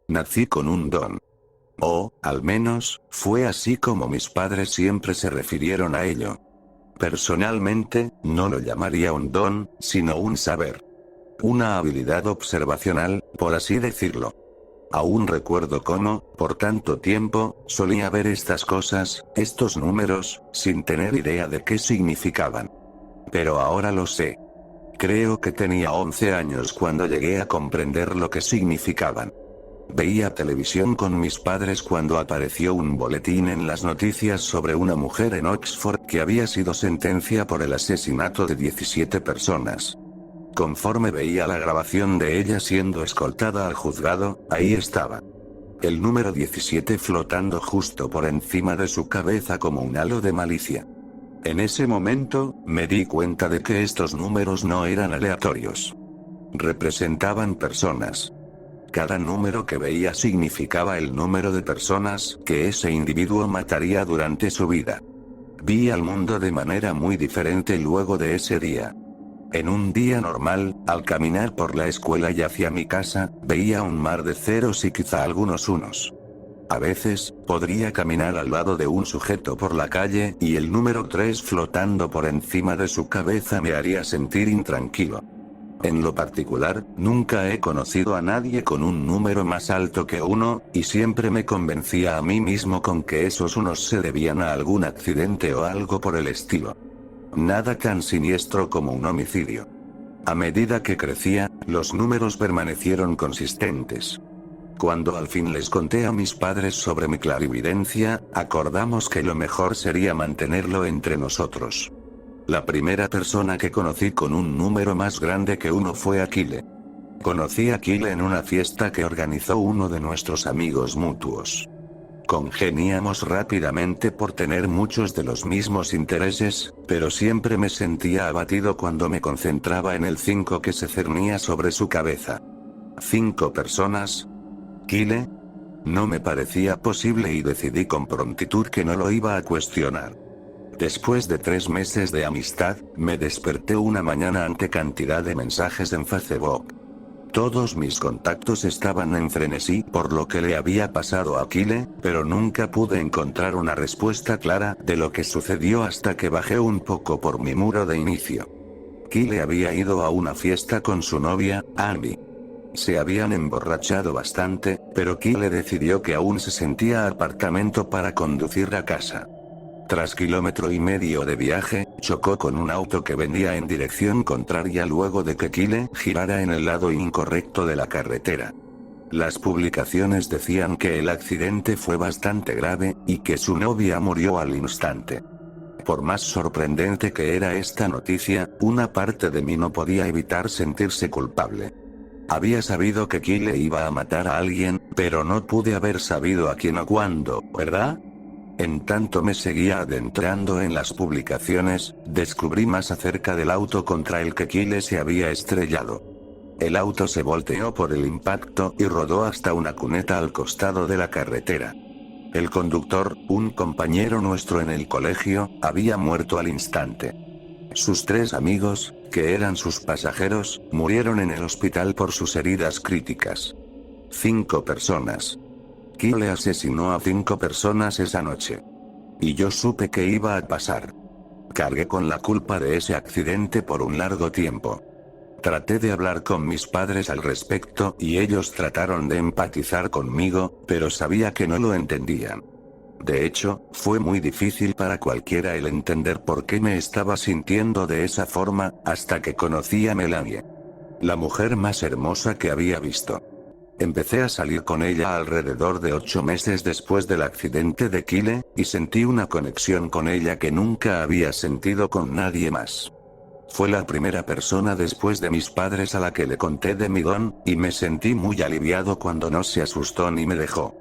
Nací con un don. O, al menos, fue así como mis padres siempre se refirieron a ello. Personalmente, no lo llamaría un don, sino un saber. Una habilidad observacional, por así decirlo. Aún recuerdo cómo, por tanto tiempo, solía ver estas cosas, estos números, sin tener idea de qué significaban. Pero ahora lo sé. Creo que tenía 11 años cuando llegué a comprender lo que significaban. Veía televisión con mis padres cuando apareció un boletín en las noticias sobre una mujer en Oxford que había sido sentenciada por el asesinato de 17 personas. Conforme veía la grabación de ella siendo escoltada al juzgado, ahí estaba. El número 17 flotando justo por encima de su cabeza como un halo de malicia. En ese momento, me di cuenta de que estos números no eran aleatorios. Representaban personas. Cada número que veía significaba el número de personas que ese individuo mataría durante su vida. Vi al mundo de manera muy diferente luego de ese día. En un día normal, al caminar por la escuela y hacia mi casa, veía un mar de ceros y quizá algunos unos. A veces, podría caminar al lado de un sujeto por la calle y el número 3 flotando por encima de su cabeza me haría sentir intranquilo. En lo particular, nunca he conocido a nadie con un número más alto que 1, y siempre me convencía a mí mismo con que esos unos se debían a algún accidente o algo por el estilo. Nada tan siniestro como un homicidio. A medida que crecía, los números permanecieron consistentes. Cuando al fin les conté a mis padres sobre mi clarividencia, acordamos que lo mejor sería mantenerlo entre nosotros. La primera persona que conocí con un número más grande que 1 fue Aquile. Conocí a Aquile en una fiesta que organizó uno de nuestros amigos mutuos. Congeniamos rápidamente por tener muchos de los mismos intereses, pero siempre me sentía abatido cuando me concentraba en el 5 que se cernía sobre su cabeza. ¿5 personas? ¿Aquile? No me parecía posible y decidí con prontitud que no lo iba a cuestionar. Después de 3 meses de amistad, me desperté una mañana ante cantidad de mensajes en Facebook. Todos mis contactos estaban en frenesí por lo que le había pasado a Aquile, pero nunca pude encontrar una respuesta clara de lo que sucedió hasta que bajé un poco por mi muro de inicio. Aquile había ido a una fiesta con su novia, Amy. Se habían emborrachado bastante, pero Aquile decidió que aún se sentía apartamento para conducir a casa. Tras 1,5 km de viaje, chocó con un auto que venía en dirección contraria luego de que Aquile girara en el lado incorrecto de la carretera. Las publicaciones decían que el accidente fue bastante grave, y que su novia murió al instante. Por más sorprendente que era esta noticia, una parte de mí no podía evitar sentirse culpable. Había sabido que Aquile iba a matar a alguien, pero no pude haber sabido a quién o cuándo, ¿verdad? En tanto me seguía adentrando en las publicaciones, descubrí más acerca del auto contra el que Aquile se había estrellado. El auto se volteó por el impacto y rodó hasta una cuneta al costado de la carretera. El conductor, un compañero nuestro en el colegio, había muerto al instante. Sus 3 amigos, que eran sus pasajeros, murieron en el hospital por sus heridas críticas. 5 personas. Aquile asesinó a 5 personas esa noche. Y yo supe que iba a pasar. Cargué con la culpa de ese accidente por un largo tiempo. Traté de hablar con mis padres al respecto y ellos trataron de empatizar conmigo, pero sabía que no lo entendían. De hecho, fue muy difícil para cualquiera el entender por qué me estaba sintiendo de esa forma, hasta que conocí a Melanie. La mujer más hermosa que había visto. Empecé a salir con ella alrededor de 8 meses después del accidente de Aquile, y sentí una conexión con ella que nunca había sentido con nadie más. Fue la primera persona después de mis padres a la que le conté de mi don, y me sentí muy aliviado cuando no se asustó ni me dejó.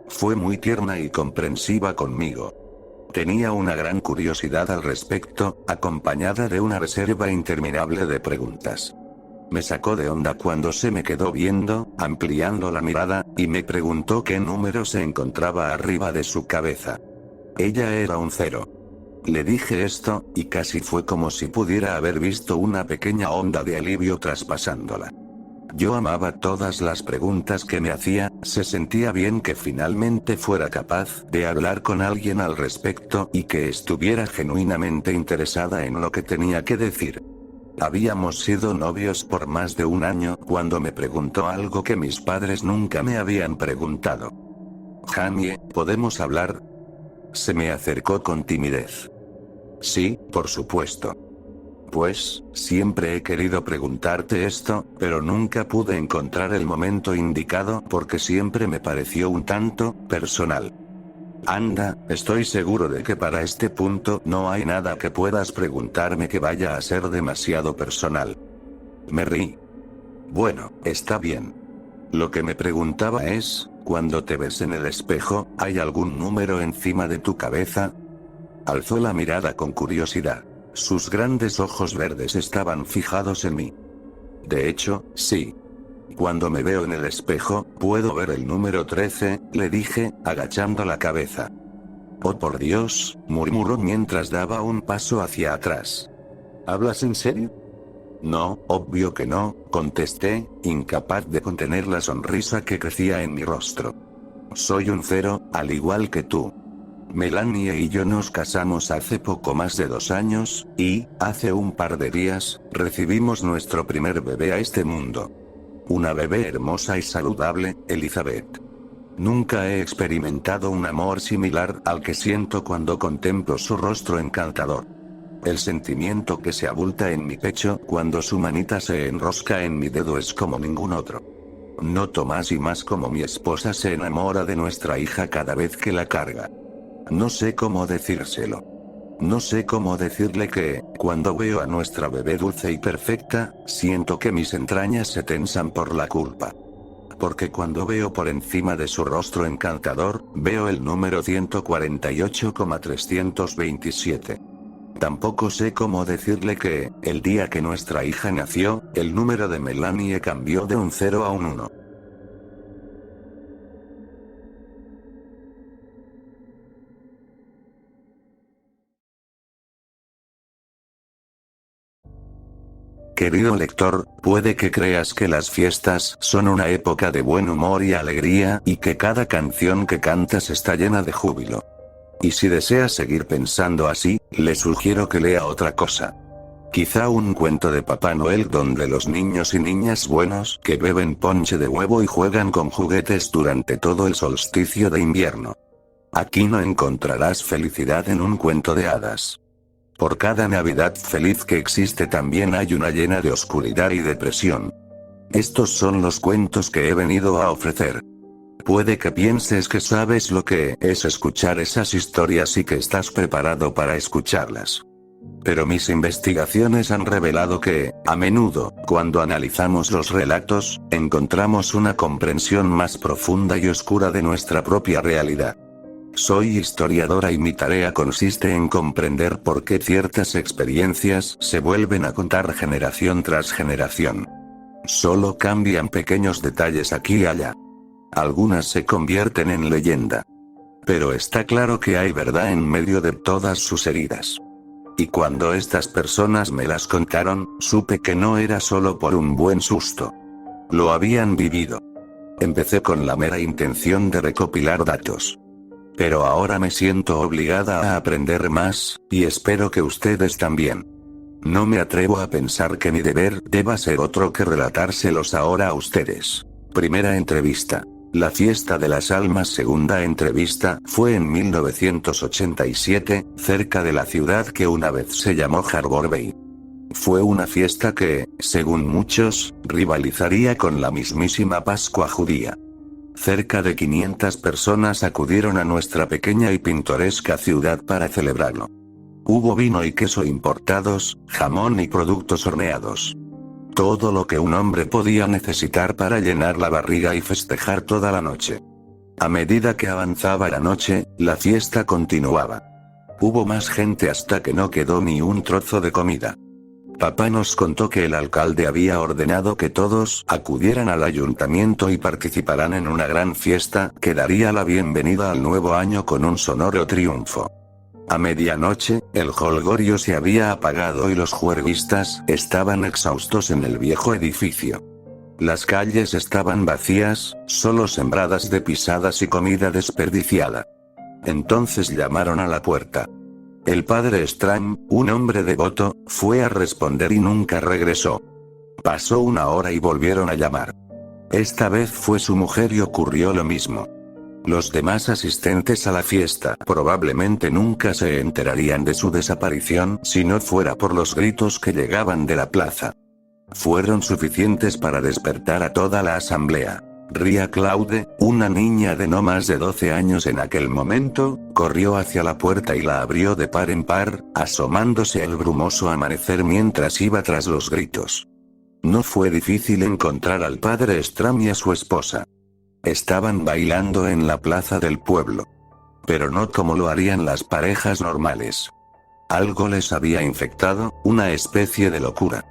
Fue muy tierna y comprensiva conmigo. Tenía una gran curiosidad al respecto, acompañada de una reserva interminable de preguntas. Me sacó de onda cuando se me quedó viendo, ampliando la mirada, y me preguntó qué número se encontraba arriba de su cabeza. Ella era un 0. Le dije esto, y casi fue como si pudiera haber visto una pequeña onda de alivio traspasándola. Yo amaba todas las preguntas que me hacía, se sentía bien que finalmente fuera capaz de hablar con alguien al respecto y que estuviera genuinamente interesada en lo que tenía que decir. Habíamos sido novios por más de un año cuando me preguntó algo que mis padres nunca me habían preguntado. Jamie, ¿podemos hablar? Se me acercó con timidez. Sí, por supuesto. Pues, siempre he querido preguntarte esto, pero nunca pude encontrar el momento indicado porque siempre me pareció un tanto personal. Anda, estoy seguro de que para este punto no hay nada que puedas preguntarme que vaya a ser demasiado personal. Me reí. Bueno, está bien. Lo que me preguntaba es, cuando te ves en el espejo, ¿hay algún número encima de tu cabeza? Alzó la mirada con curiosidad. Sus grandes ojos verdes estaban fijados en mí. De hecho, sí. Cuando me veo en el espejo, puedo ver el número 13, le dije, agachando la cabeza. Oh por Dios, murmuró mientras daba un paso hacia atrás. ¿Hablas en serio? No, obvio que no, contesté, incapaz de contener la sonrisa que crecía en mi rostro. Soy un 0, al igual que tú. Melanie y yo nos casamos hace poco más de 2 años, y, hace un par de días, recibimos nuestro primer bebé a este mundo. Una bebé hermosa y saludable, Elizabeth. Nunca he experimentado un amor similar al que siento cuando contemplo su rostro encantador. El sentimiento que se abulta en mi pecho cuando su manita se enrosca en mi dedo es como ningún otro. Noto más y más como mi esposa se enamora de nuestra hija cada vez que la carga. No sé cómo decírselo. No sé cómo decirle que, cuando veo a nuestra bebé dulce y perfecta, siento que mis entrañas se tensan por la culpa. Porque cuando veo por encima de su rostro encantador, veo el número 148,327. Tampoco sé cómo decirle que, el día que nuestra hija nació, el número de Melanie cambió de un 0 a un 1. Querido lector, puede que creas que las fiestas son una época de buen humor y alegría y que cada canción que cantas está llena de júbilo. Y si deseas seguir pensando así, le sugiero que lea otra cosa. Quizá un cuento de Papá Noel donde los niños y niñas buenos que beben ponche de huevo y juegan con juguetes durante todo el solsticio de invierno. Aquí no encontrarás felicidad en un cuento de hadas. Por cada Navidad feliz que existe también hay una llena de oscuridad y depresión. Estos son los cuentos que he venido a ofrecer. Puede que pienses que sabes lo que es escuchar esas historias y que estás preparado para escucharlas. Pero mis investigaciones han revelado que, a menudo, cuando analizamos los relatos, encontramos una comprensión más profunda y oscura de nuestra propia realidad. Soy historiadora y mi tarea consiste en comprender por qué ciertas experiencias se vuelven a contar generación tras generación. Solo cambian pequeños detalles aquí y allá. Algunas se convierten en leyenda. Pero está claro que hay verdad en medio de todas sus heridas. Y cuando estas personas me las contaron, supe que no era solo por un buen susto. Lo habían vivido. Empecé con la mera intención de recopilar datos. Pero ahora me siento obligada a aprender más, y espero que ustedes también. No me atrevo a pensar que mi deber deba ser otro que relatárselos ahora a ustedes. Primera entrevista. La fiesta de las almas. Segunda entrevista fue en 1987, cerca de la ciudad que una vez se llamó Harbor Bay. Fue una fiesta que, según muchos, rivalizaría con la mismísima Pascua judía. Cerca de 500 personas acudieron a nuestra pequeña y pintoresca ciudad para celebrarlo. Hubo vino y queso importados, jamón y productos horneados. Todo lo que un hombre podía necesitar para llenar la barriga y festejar toda la noche. A medida que avanzaba la noche, la fiesta continuaba. Hubo más gente hasta que no quedó ni un trozo de comida. Papá nos contó que el alcalde había ordenado que todos acudieran al ayuntamiento y participaran en una gran fiesta que daría la bienvenida al nuevo año con un sonoro triunfo. A medianoche, el jolgorio se había apagado y los juerguistas estaban exhaustos en el viejo edificio. Las calles estaban vacías, solo sembradas de pisadas y comida desperdiciada. Entonces llamaron a la puerta. El padre Stram, un hombre devoto, fue a responder y nunca regresó. Pasó una hora y volvieron a llamar. Esta vez fue su mujer y ocurrió lo mismo. Los demás asistentes a la fiesta probablemente nunca se enterarían de su desaparición si no fuera por los gritos que llegaban de la plaza. Fueron suficientes para despertar a toda la asamblea. Ria Claude, una niña de no más de 12 años en aquel momento, corrió hacia la puerta y la abrió de par en par, asomándose al brumoso amanecer mientras iba tras los gritos. No fue difícil encontrar al padre Stram y a su esposa. Estaban bailando en la plaza del pueblo. Pero no como lo harían las parejas normales. Algo les había infectado, una especie de locura.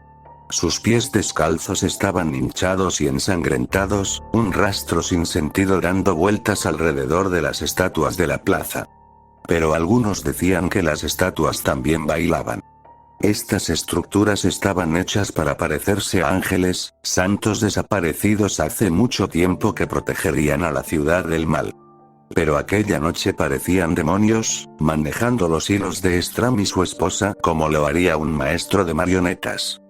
Sus pies descalzos estaban hinchados y ensangrentados, un rastro sin sentido dando vueltas alrededor de las estatuas de la plaza. Pero algunos decían que las estatuas también bailaban. Estas estructuras estaban hechas para parecerse a ángeles, santos desaparecidos hace mucho tiempo que protegerían a la ciudad del mal. Pero aquella noche parecían demonios, manejando los hilos de Stram y su esposa como lo haría un maestro de marionetas.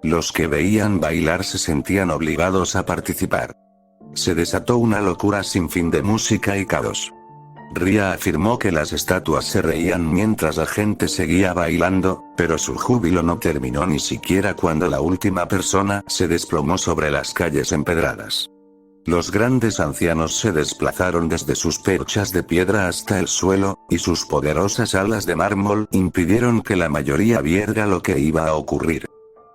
Los que veían bailar se sentían obligados a participar. Se desató una locura sin fin de música y caos. Ria afirmó que las estatuas se reían mientras la gente seguía bailando, pero su júbilo no terminó ni siquiera cuando la última persona se desplomó sobre las calles empedradas. Los grandes ancianos se desplazaron desde sus perchas de piedra hasta el suelo, y sus poderosas alas de mármol impidieron que la mayoría viera lo que iba a ocurrir.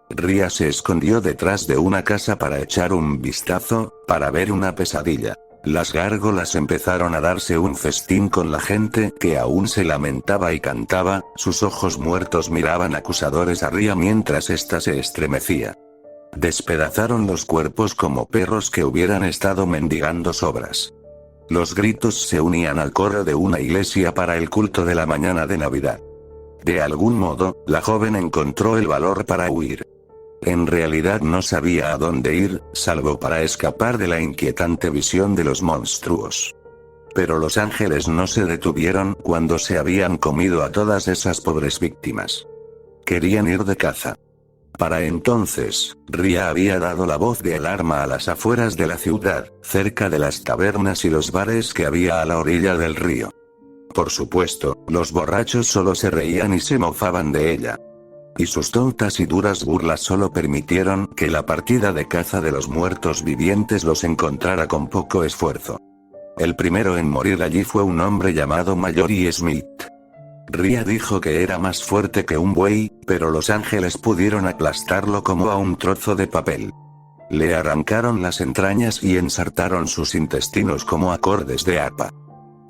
Ria se escondió detrás de una casa para echar un vistazo, para ver una pesadilla. Las gárgolas empezaron a darse un festín con la gente que aún se lamentaba y cantaba, sus ojos muertos miraban acusadores a Ria mientras ésta se estremecía. Despedazaron los cuerpos como perros que hubieran estado mendigando sobras. Los gritos se unían al coro de una iglesia para el culto de la mañana de Navidad. De algún modo, la joven encontró el valor para huir. En realidad no sabía a dónde ir, salvo para escapar de la inquietante visión de los monstruos. Pero los ángeles no se detuvieron cuando se habían comido a todas esas pobres víctimas. Querían ir de caza. Para entonces, Ria había dado la voz de alarma a las afueras de la ciudad, cerca de las tabernas y los bares que había a la orilla del río. Por supuesto, los borrachos solo se reían y se mofaban de ella. Y sus tontas y duras burlas solo permitieron que la partida de caza de los muertos vivientes los encontrara con poco esfuerzo. El primero en morir allí fue un hombre llamado Mallory Smith. Ria dijo que era más fuerte que un buey, pero los ángeles pudieron aplastarlo como a un trozo de papel. Le arrancaron las entrañas y ensartaron sus intestinos como acordes de arpa.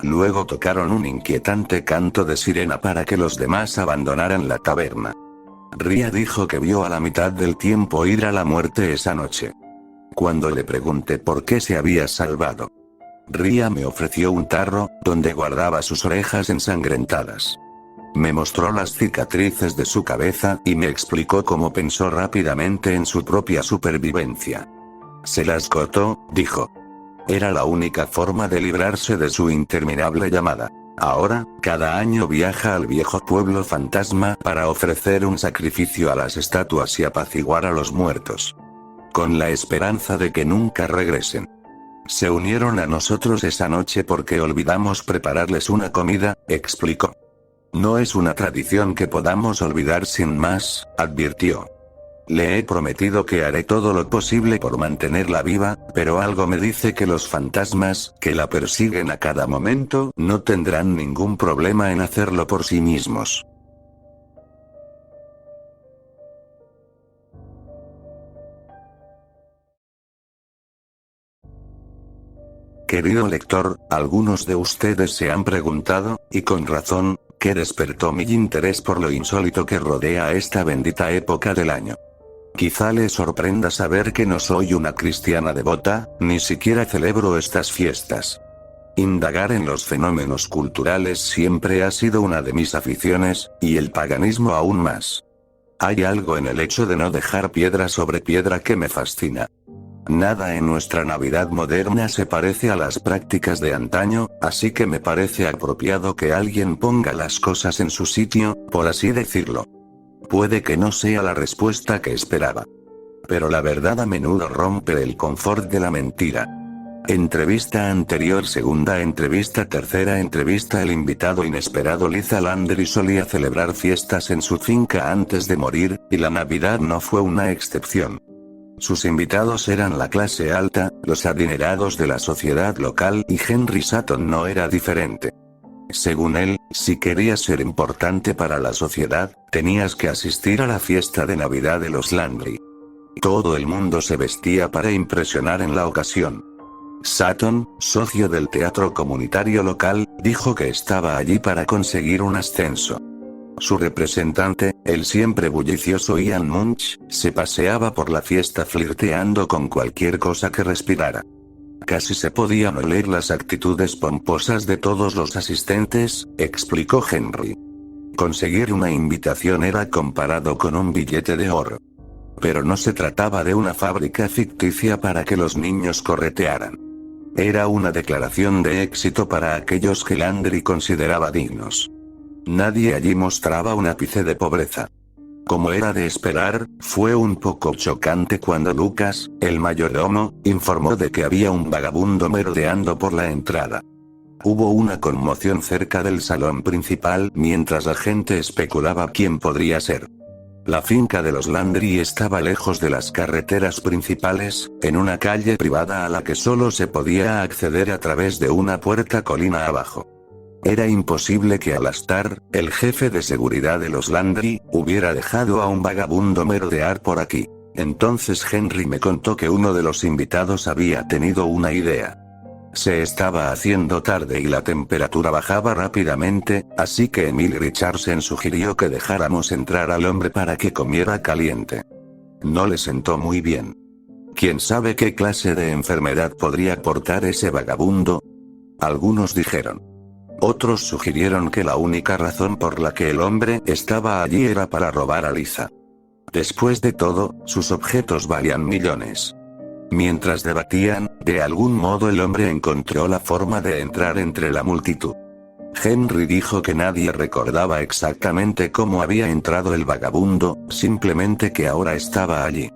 Luego tocaron un inquietante canto de sirena para que los demás abandonaran la taberna. Ria dijo que vio a la mitad del tiempo ir a la muerte esa noche. Cuando le pregunté por qué se había salvado, Ria me ofreció un tarro, donde guardaba sus orejas ensangrentadas. Me mostró las cicatrices de su cabeza y me explicó cómo pensó rápidamente en su propia supervivencia. Se las cortó, dijo. Era la única forma de librarse de su interminable llamada. Ahora, cada año viaja al viejo pueblo fantasma para ofrecer un sacrificio a las estatuas y apaciguar a los muertos. Con la esperanza de que nunca regresen. Se unieron a nosotros esa noche porque olvidamos prepararles una comida, explicó. No es una tradición que podamos olvidar sin más, advirtió. Le he prometido que haré todo lo posible por mantenerla viva, pero algo me dice que los fantasmas, que la persiguen a cada momento, no tendrán ningún problema en hacerlo por sí mismos. Querido lector, algunos de ustedes se han preguntado, y con razón, qué despertó mi interés por lo insólito que rodea a esta bendita época del año. Quizá les sorprenda saber que no soy una cristiana devota, ni siquiera celebro estas fiestas. Indagar en los fenómenos culturales siempre ha sido una de mis aficiones, y el paganismo aún más. Hay algo en el hecho de no dejar piedra sobre piedra que me fascina. Nada en nuestra Navidad moderna se parece a las prácticas de antaño, así que me parece apropiado que alguien ponga las cosas en su sitio, por así decirlo. Puede que no sea la respuesta que esperaba. Pero la verdad a menudo rompe el confort de la mentira. Entrevista anterior, segunda entrevista, tercera entrevista. El invitado inesperado Liza Landry solía celebrar fiestas en su finca antes de morir, y la Navidad no fue una excepción. Sus invitados eran la clase alta, los adinerados de la sociedad local, y Henry Sutton no era diferente. Según él, si querías ser importante para la sociedad, tenías que asistir a la fiesta de Navidad de los Landry. Todo el mundo se vestía para impresionar en la ocasión. Sutton, socio del teatro comunitario local, dijo que estaba allí para conseguir un ascenso. Su representante, el siempre bullicioso Ian Munch, se paseaba por la fiesta flirteando con cualquier cosa que respirara. Casi se podían oler las actitudes pomposas de todos los asistentes, explicó Henry. Conseguir una invitación era comparado con un billete de oro. Pero no se trataba de una fábrica ficticia para que los niños corretearan. Era una declaración de éxito para aquellos que Landry consideraba dignos. Nadie allí mostraba un ápice de pobreza. Como era de esperar, fue un poco chocante cuando Lucas, el mayordomo, informó de que había un vagabundo merodeando por la entrada. Hubo una conmoción cerca del salón principal mientras la gente especulaba quién podría ser. La finca de los Landry estaba lejos de las carreteras principales, en una calle privada a la que solo se podía acceder a través de una puerta colina abajo. Era imposible que Alastar, el jefe de seguridad de los Landry, hubiera dejado a un vagabundo merodear por aquí. Entonces Henry me contó que uno de los invitados había tenido una idea. Se estaba haciendo tarde y la temperatura bajaba rápidamente, así que Emil Richardson sugirió que dejáramos entrar al hombre para que comiera caliente. No le sentó muy bien. ¿Quién sabe qué clase de enfermedad podría portar ese vagabundo? Algunos dijeron. Otros sugirieron que la única razón por la que el hombre estaba allí era para robar a Liza. Después de todo, sus objetos valían millones. Mientras debatían, de algún modo el hombre encontró la forma de entrar entre la multitud. Henry dijo que nadie recordaba exactamente cómo había entrado el vagabundo, simplemente que ahora estaba allí.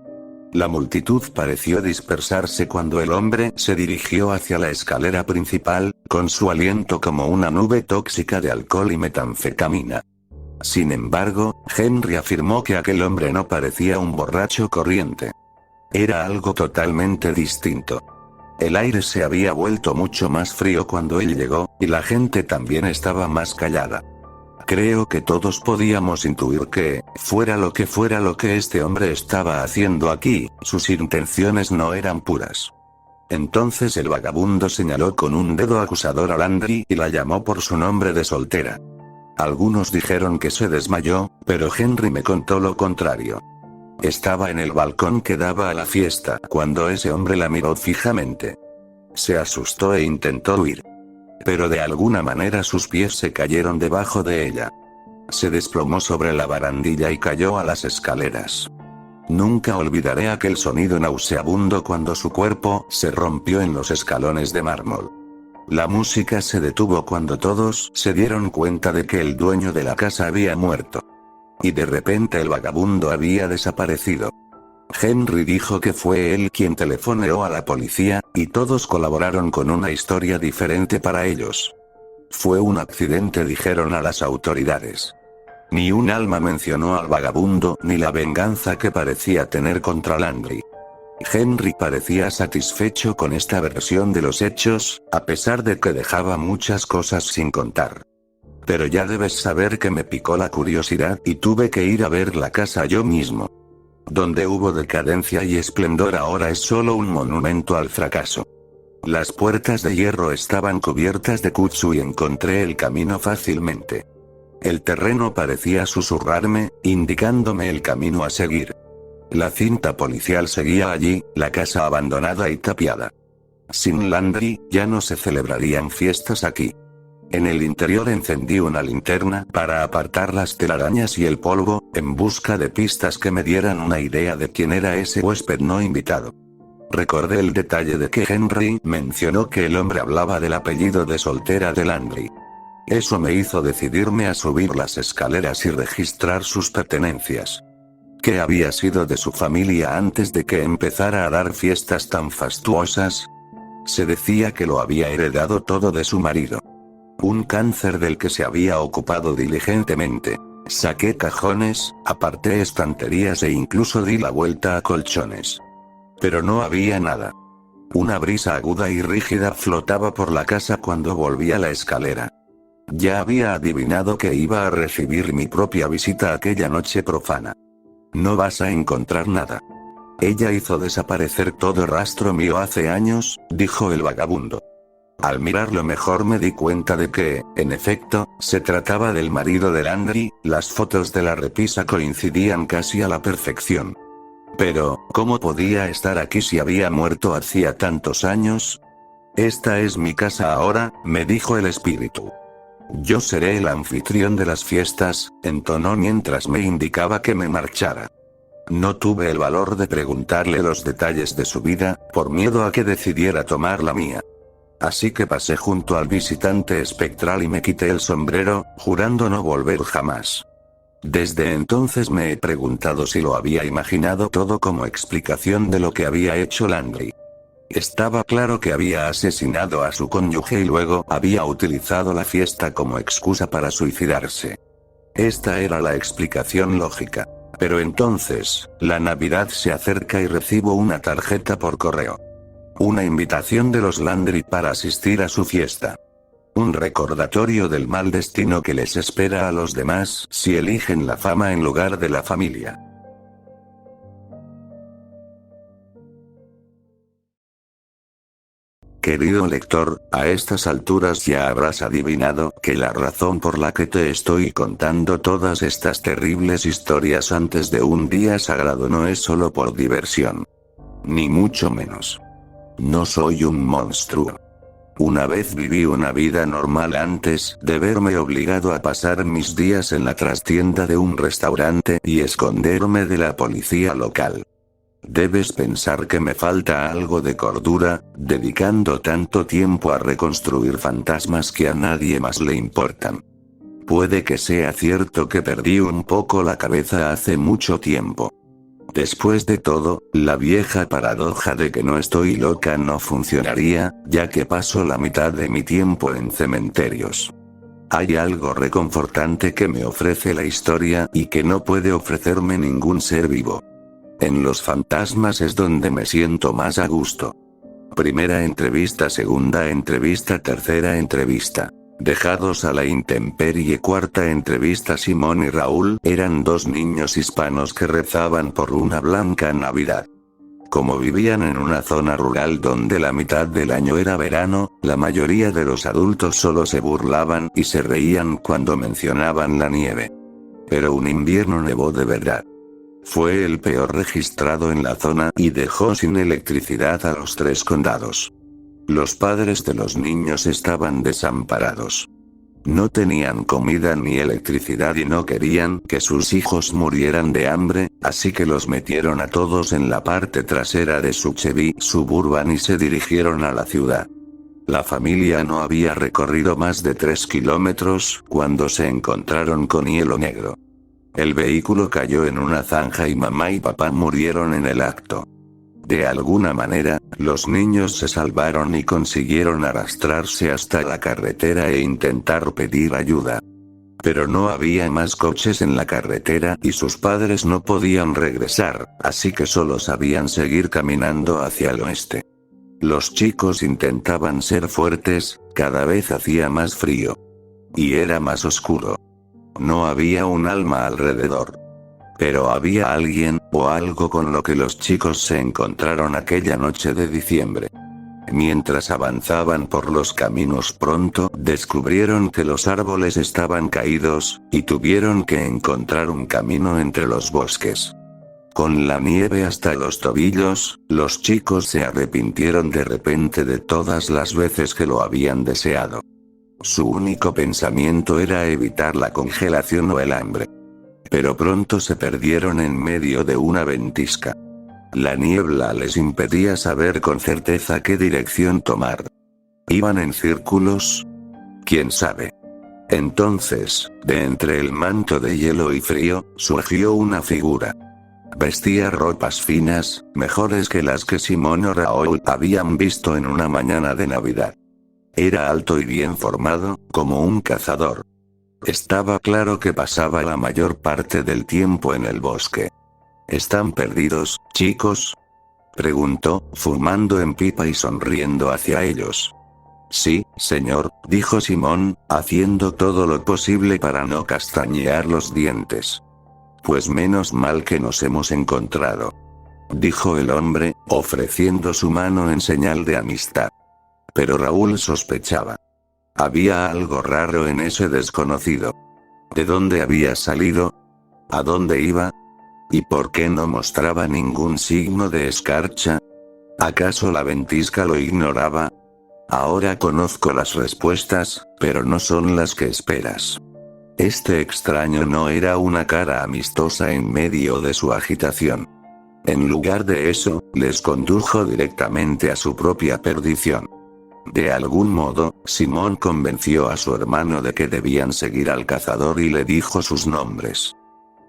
La multitud pareció dispersarse cuando el hombre se dirigió hacia la escalera principal, con su aliento como una nube tóxica de alcohol y metanfetamina. Sin embargo, Henry afirmó que aquel hombre no parecía un borracho corriente. Era algo totalmente distinto. El aire se había vuelto mucho más frío cuando él llegó, y la gente también estaba más callada. Creo que todos podíamos intuir que, fuera lo que este hombre estaba haciendo aquí, sus intenciones no eran puras. Entonces el vagabundo señaló con un dedo acusador a Landry y la llamó por su nombre de soltera. Algunos dijeron que se desmayó, pero Henry me contó lo contrario. Estaba en el balcón que daba a la fiesta cuando ese hombre la miró fijamente. Se asustó e intentó huir. Pero de alguna manera sus pies se cayeron debajo de ella. Se desplomó sobre la barandilla y cayó a las escaleras. Nunca olvidaré aquel sonido nauseabundo cuando su cuerpo se rompió en los escalones de mármol. La música se detuvo cuando todos se dieron cuenta de que el dueño de la casa había muerto. Y de repente el vagabundo había desaparecido. Henry dijo que fue él quien telefoneó a la policía, y todos colaboraron con una historia diferente para ellos. Fue un accidente, dijeron a las autoridades. Ni un alma mencionó al vagabundo ni la venganza que parecía tener contra Landry. Henry parecía satisfecho con esta versión de los hechos, a pesar de que dejaba muchas cosas sin contar. Pero ya debes saber que me picó la curiosidad y tuve que ir a ver la casa yo mismo. Donde hubo decadencia y esplendor ahora es solo un monumento al fracaso. Las puertas de hierro estaban cubiertas de kudzu y encontré el camino fácilmente. El terreno parecía susurrarme, indicándome el camino a seguir. La cinta policial seguía allí, la casa abandonada y tapiada. Sin Landry, ya no se celebrarían fiestas aquí. En el interior encendí una linterna para apartar las telarañas y el polvo, en busca de pistas que me dieran una idea de quién era ese huésped no invitado. Recordé el detalle de que Henry mencionó que el hombre hablaba del apellido de soltera de Landry. Eso me hizo decidirme a subir las escaleras y registrar sus pertenencias. ¿Qué había sido de su familia antes de que empezara a dar fiestas tan fastuosas? Se decía que lo había heredado todo de su marido. Un cáncer del que se había ocupado diligentemente. Saqué cajones, aparté estanterías e incluso di la vuelta a colchones. Pero no había nada. Una brisa aguda y rígida flotaba por la casa cuando volví a la escalera. Ya había adivinado que iba a recibir mi propia visita aquella noche profana. No vas a encontrar nada. Ella hizo desaparecer todo rastro mío hace años, dijo el vagabundo. Al mirarlo mejor me di cuenta de que, en efecto, se trataba del marido de Landry. Las fotos de la repisa coincidían casi a la perfección. Pero, ¿cómo podía estar aquí si había muerto hacía tantos años? Esta es mi casa ahora, me dijo el espíritu. Yo seré el anfitrión de las fiestas, entonó mientras me indicaba que me marchara. No tuve el valor de preguntarle los detalles de su vida, por miedo a que decidiera tomar la mía. Así que pasé junto al visitante espectral y me quité el sombrero, jurando no volver jamás. Desde entonces me he preguntado si lo había imaginado todo como explicación de lo que había hecho Landry. Estaba claro que había asesinado a su cónyuge y luego había utilizado la fiesta como excusa para suicidarse. Esta era la explicación lógica. Pero entonces, la Navidad se acerca y recibo una tarjeta por correo. Una invitación de los Landry para asistir a su fiesta. Un recordatorio del mal destino que les espera a los demás si eligen la fama en lugar de la familia. Querido lector, a estas alturas ya habrás adivinado que la razón por la que te estoy contando todas estas terribles historias antes de un día sagrado no es solo por diversión. Ni mucho menos. No soy un monstruo. Una vez viví una vida normal antes de verme obligado a pasar mis días en la trastienda de un restaurante y esconderme de la policía local. Debes pensar que me falta algo de cordura, dedicando tanto tiempo a reconstruir fantasmas que a nadie más le importan. Puede que sea cierto que perdí un poco la cabeza hace mucho tiempo. Después de todo, la vieja paradoja de que no estoy loca no funcionaría, ya que paso la mitad de mi tiempo en cementerios. Hay algo reconfortante que me ofrece la historia y que no puede ofrecerme ningún ser vivo. En los fantasmas es donde me siento más a gusto. Primera entrevista, segunda entrevista, tercera entrevista. Dejados a la intemperie, cuarta entrevista. Simón y Raúl eran dos niños hispanos que rezaban por una blanca Navidad. Como vivían en una zona rural donde la mitad del año era verano, la mayoría de los adultos solo se burlaban y se reían cuando mencionaban la nieve. Pero un invierno nevó de verdad. Fue el peor registrado en la zona y dejó sin electricidad a los 3 condados. Los padres de los niños estaban desamparados. No tenían comida ni electricidad y no querían que sus hijos murieran de hambre, así que los metieron a todos en la parte trasera de su Chevy Suburban y se dirigieron a la ciudad. La familia no había recorrido más de 3 kilómetros cuando se encontraron con hielo negro. El vehículo cayó en una zanja y mamá y papá murieron en el acto. De alguna manera, los niños se salvaron y consiguieron arrastrarse hasta la carretera e intentar pedir ayuda. Pero no había más coches en la carretera y sus padres no podían regresar, así que solo sabían seguir caminando hacia el oeste. Los chicos intentaban ser fuertes, cada vez hacía más frío. Y era más oscuro. No había un alma alrededor. Pero había alguien, o algo con lo que los chicos se encontraron aquella noche de diciembre. Mientras avanzaban por los caminos pronto descubrieron que los árboles estaban caídos, y tuvieron que encontrar un camino entre los bosques. Con la nieve hasta los tobillos, los chicos se arrepintieron de repente de todas las veces que lo habían deseado. Su único pensamiento era evitar la congelación o el hambre. Pero pronto se perdieron en medio de una ventisca. La niebla les impedía saber con certeza qué dirección tomar. ¿Iban en círculos? ¿Quién sabe? Entonces, de entre el manto de hielo y frío, surgió una figura. Vestía ropas finas, mejores que las que Simón o Raúl habían visto en una mañana de Navidad. Era alto y bien formado, como un cazador. Estaba claro que pasaba la mayor parte del tiempo en el bosque. ¿Están perdidos, chicos?, preguntó, fumando en pipa y sonriendo hacia ellos. Sí, señor, dijo Simón, haciendo todo lo posible para no castañear los dientes. Pues menos mal que nos hemos encontrado, dijo el hombre, ofreciendo su mano en señal de amistad. Pero Raúl sospechaba. Había algo raro en ese desconocido. ¿De dónde había salido? ¿A dónde iba? ¿Y por qué no mostraba ningún signo de escarcha? ¿Acaso la ventisca lo ignoraba? Ahora conozco las respuestas, pero no son las que esperas. Este extraño no era una cara amistosa en medio de su agitación. En lugar de eso, les condujo directamente a su propia perdición. De algún modo, Simón convenció a su hermano de que debían seguir al cazador y le dijo sus nombres.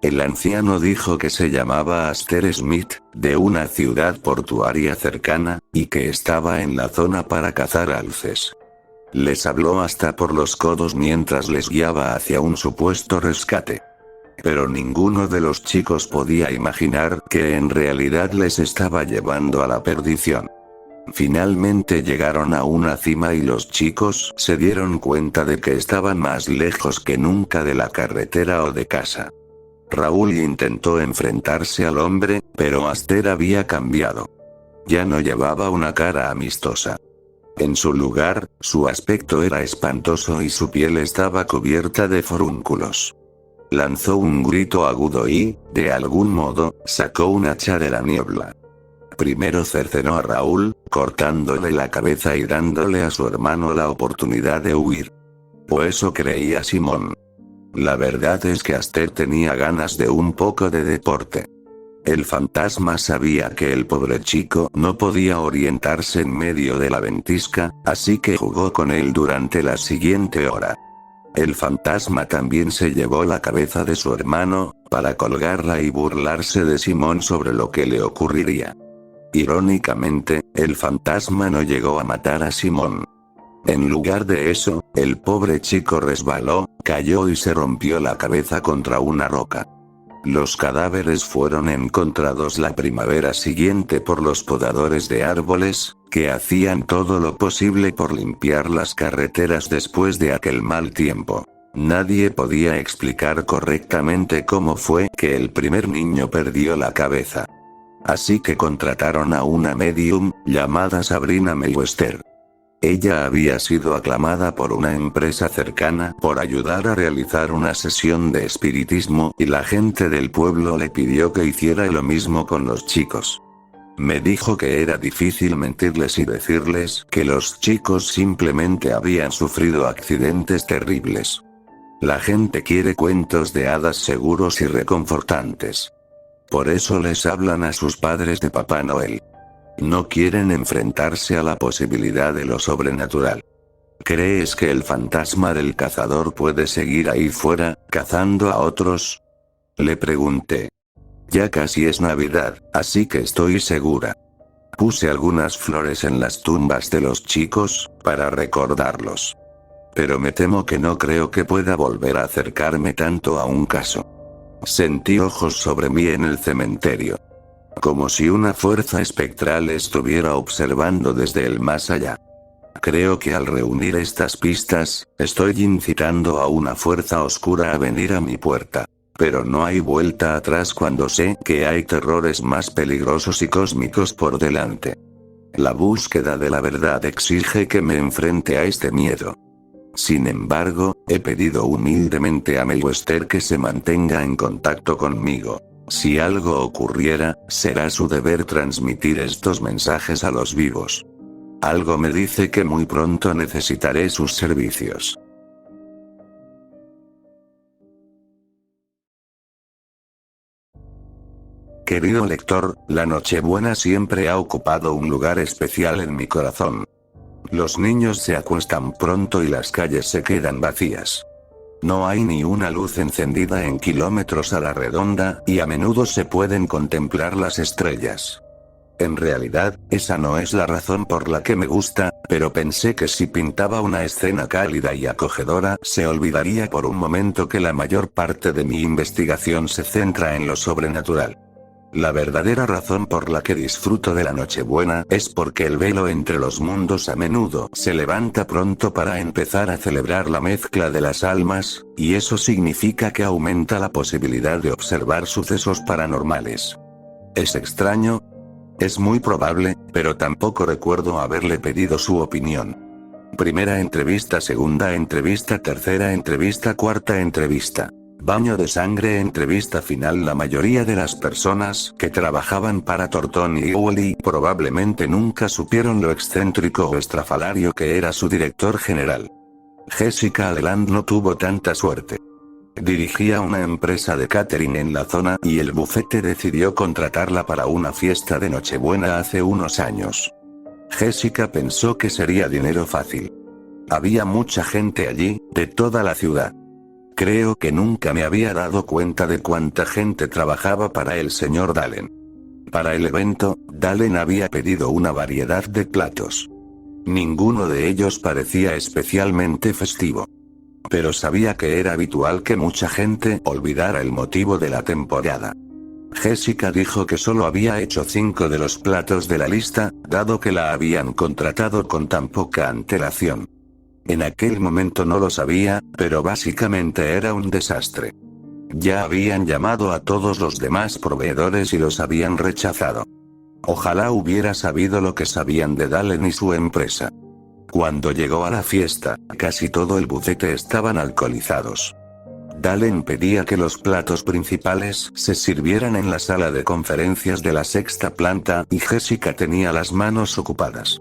El anciano dijo que se llamaba Aster Smith, de una ciudad portuaria cercana, y que estaba en la zona para cazar alces. Les habló hasta por los codos mientras les guiaba hacia un supuesto rescate. Pero ninguno de los chicos podía imaginar que en realidad les estaba llevando a la perdición. Finalmente llegaron a una cima y los chicos se dieron cuenta de que estaban más lejos que nunca de la carretera o de casa. Raúl intentó enfrentarse al hombre, pero Aster había cambiado. Ya no llevaba una cara amistosa. En su lugar, su aspecto era espantoso y su piel estaba cubierta de forúnculos. Lanzó un grito agudo y, de algún modo, sacó un hacha de la niebla. Primero cercenó a Raúl, cortándole la cabeza y dándole a su hermano la oportunidad de huir. O eso creía Simón. La verdad es que Aster tenía ganas de un poco de deporte. El fantasma sabía que el pobre chico no podía orientarse en medio de la ventisca, así que jugó con él durante la siguiente hora. El fantasma también se llevó la cabeza de su hermano, para colgarla y burlarse de Simón sobre lo que le ocurriría. Irónicamente, el fantasma no llegó a matar a Simón. En lugar de eso, el pobre chico resbaló, cayó y se rompió la cabeza contra una roca. Los cadáveres fueron encontrados la primavera siguiente por los podadores de árboles, que hacían todo lo posible por limpiar las carreteras después de aquel mal tiempo. Nadie podía explicar correctamente cómo fue que el primer niño perdió la cabeza. Así que contrataron a una medium, llamada Sabrina Meiwester. Ella había sido aclamada por una empresa cercana por ayudar a realizar una sesión de espiritismo y la gente del pueblo le pidió que hiciera lo mismo con los chicos. Me dijo que era difícil mentirles y decirles que los chicos simplemente habían sufrido accidentes terribles. La gente quiere cuentos de hadas seguros y reconfortantes. Por eso les hablan a sus padres de Papá Noel. No quieren enfrentarse a la posibilidad de lo sobrenatural. ¿Crees que el fantasma del cazador puede seguir ahí fuera, cazando a otros? Le pregunté. Ya casi es Navidad, así que estoy segura. Puse algunas flores en las tumbas de los chicos, para recordarlos. Pero me temo que no creo que pueda volver a acercarme tanto a un caso. Sentí ojos sobre mí en el cementerio. Como si una fuerza espectral estuviera observando desde el más allá. Creo que al reunir estas pistas, estoy incitando a una fuerza oscura a venir a mi puerta. Pero no hay vuelta atrás cuando sé que hay terrores más peligrosos y cósmicos por delante. La búsqueda de la verdad exige que me enfrente a este miedo. Sin embargo, he pedido humildemente a Meiwester que se mantenga en contacto conmigo. Si algo ocurriera, será su deber transmitir estos mensajes a los vivos. Algo me dice que muy pronto necesitaré sus servicios. Querido lector, la Nochebuena siempre ha ocupado un lugar especial en mi corazón. Los niños se acuestan pronto y las calles se quedan vacías. No hay ni una luz encendida en kilómetros a la redonda, y a menudo se pueden contemplar las estrellas. En realidad, esa no es la razón por la que me gusta, pero pensé que si pintaba una escena cálida y acogedora, se olvidaría por un momento que la mayor parte de mi investigación se centra en lo sobrenatural. La verdadera razón por la que disfruto de la Nochebuena es porque el velo entre los mundos a menudo se levanta pronto para empezar a celebrar la mezcla de las almas, y eso significa que aumenta la posibilidad de observar sucesos paranormales. ¿Es extraño? Es muy probable, pero tampoco recuerdo haberle pedido su opinión. Primera entrevista, segunda entrevista, tercera entrevista, cuarta entrevista. Baño de sangre, entrevista final. La mayoría de las personas que trabajaban para Thornton y Howley probablemente nunca supieron lo excéntrico o estrafalario que era su director general. Jessica Leland no tuvo tanta suerte. Dirigía una empresa de catering en la zona y el bufete decidió contratarla para una fiesta de Nochebuena hace unos años. Jessica pensó que sería dinero fácil. Había mucha gente allí, de toda la ciudad. Creo que nunca me había dado cuenta de cuánta gente trabajaba para el señor Dahlen. Para el evento, Dahlen había pedido una variedad de platos. Ninguno de ellos parecía especialmente festivo. Pero sabía que era habitual que mucha gente olvidara el motivo de la temporada. Jessica dijo que solo había hecho 5 de los platos de la lista, dado que la habían contratado con tan poca antelación. En aquel momento no lo sabía, pero básicamente era un desastre. Ya habían llamado a todos los demás proveedores y los habían rechazado. Ojalá hubiera sabido lo que sabían de Dahlen y su empresa. Cuando llegó a la fiesta, casi todo el bufete estaban alcoholizados. Dahlen pedía que los platos principales se sirvieran en la sala de conferencias de la 6ª planta, y Jessica tenía las manos ocupadas.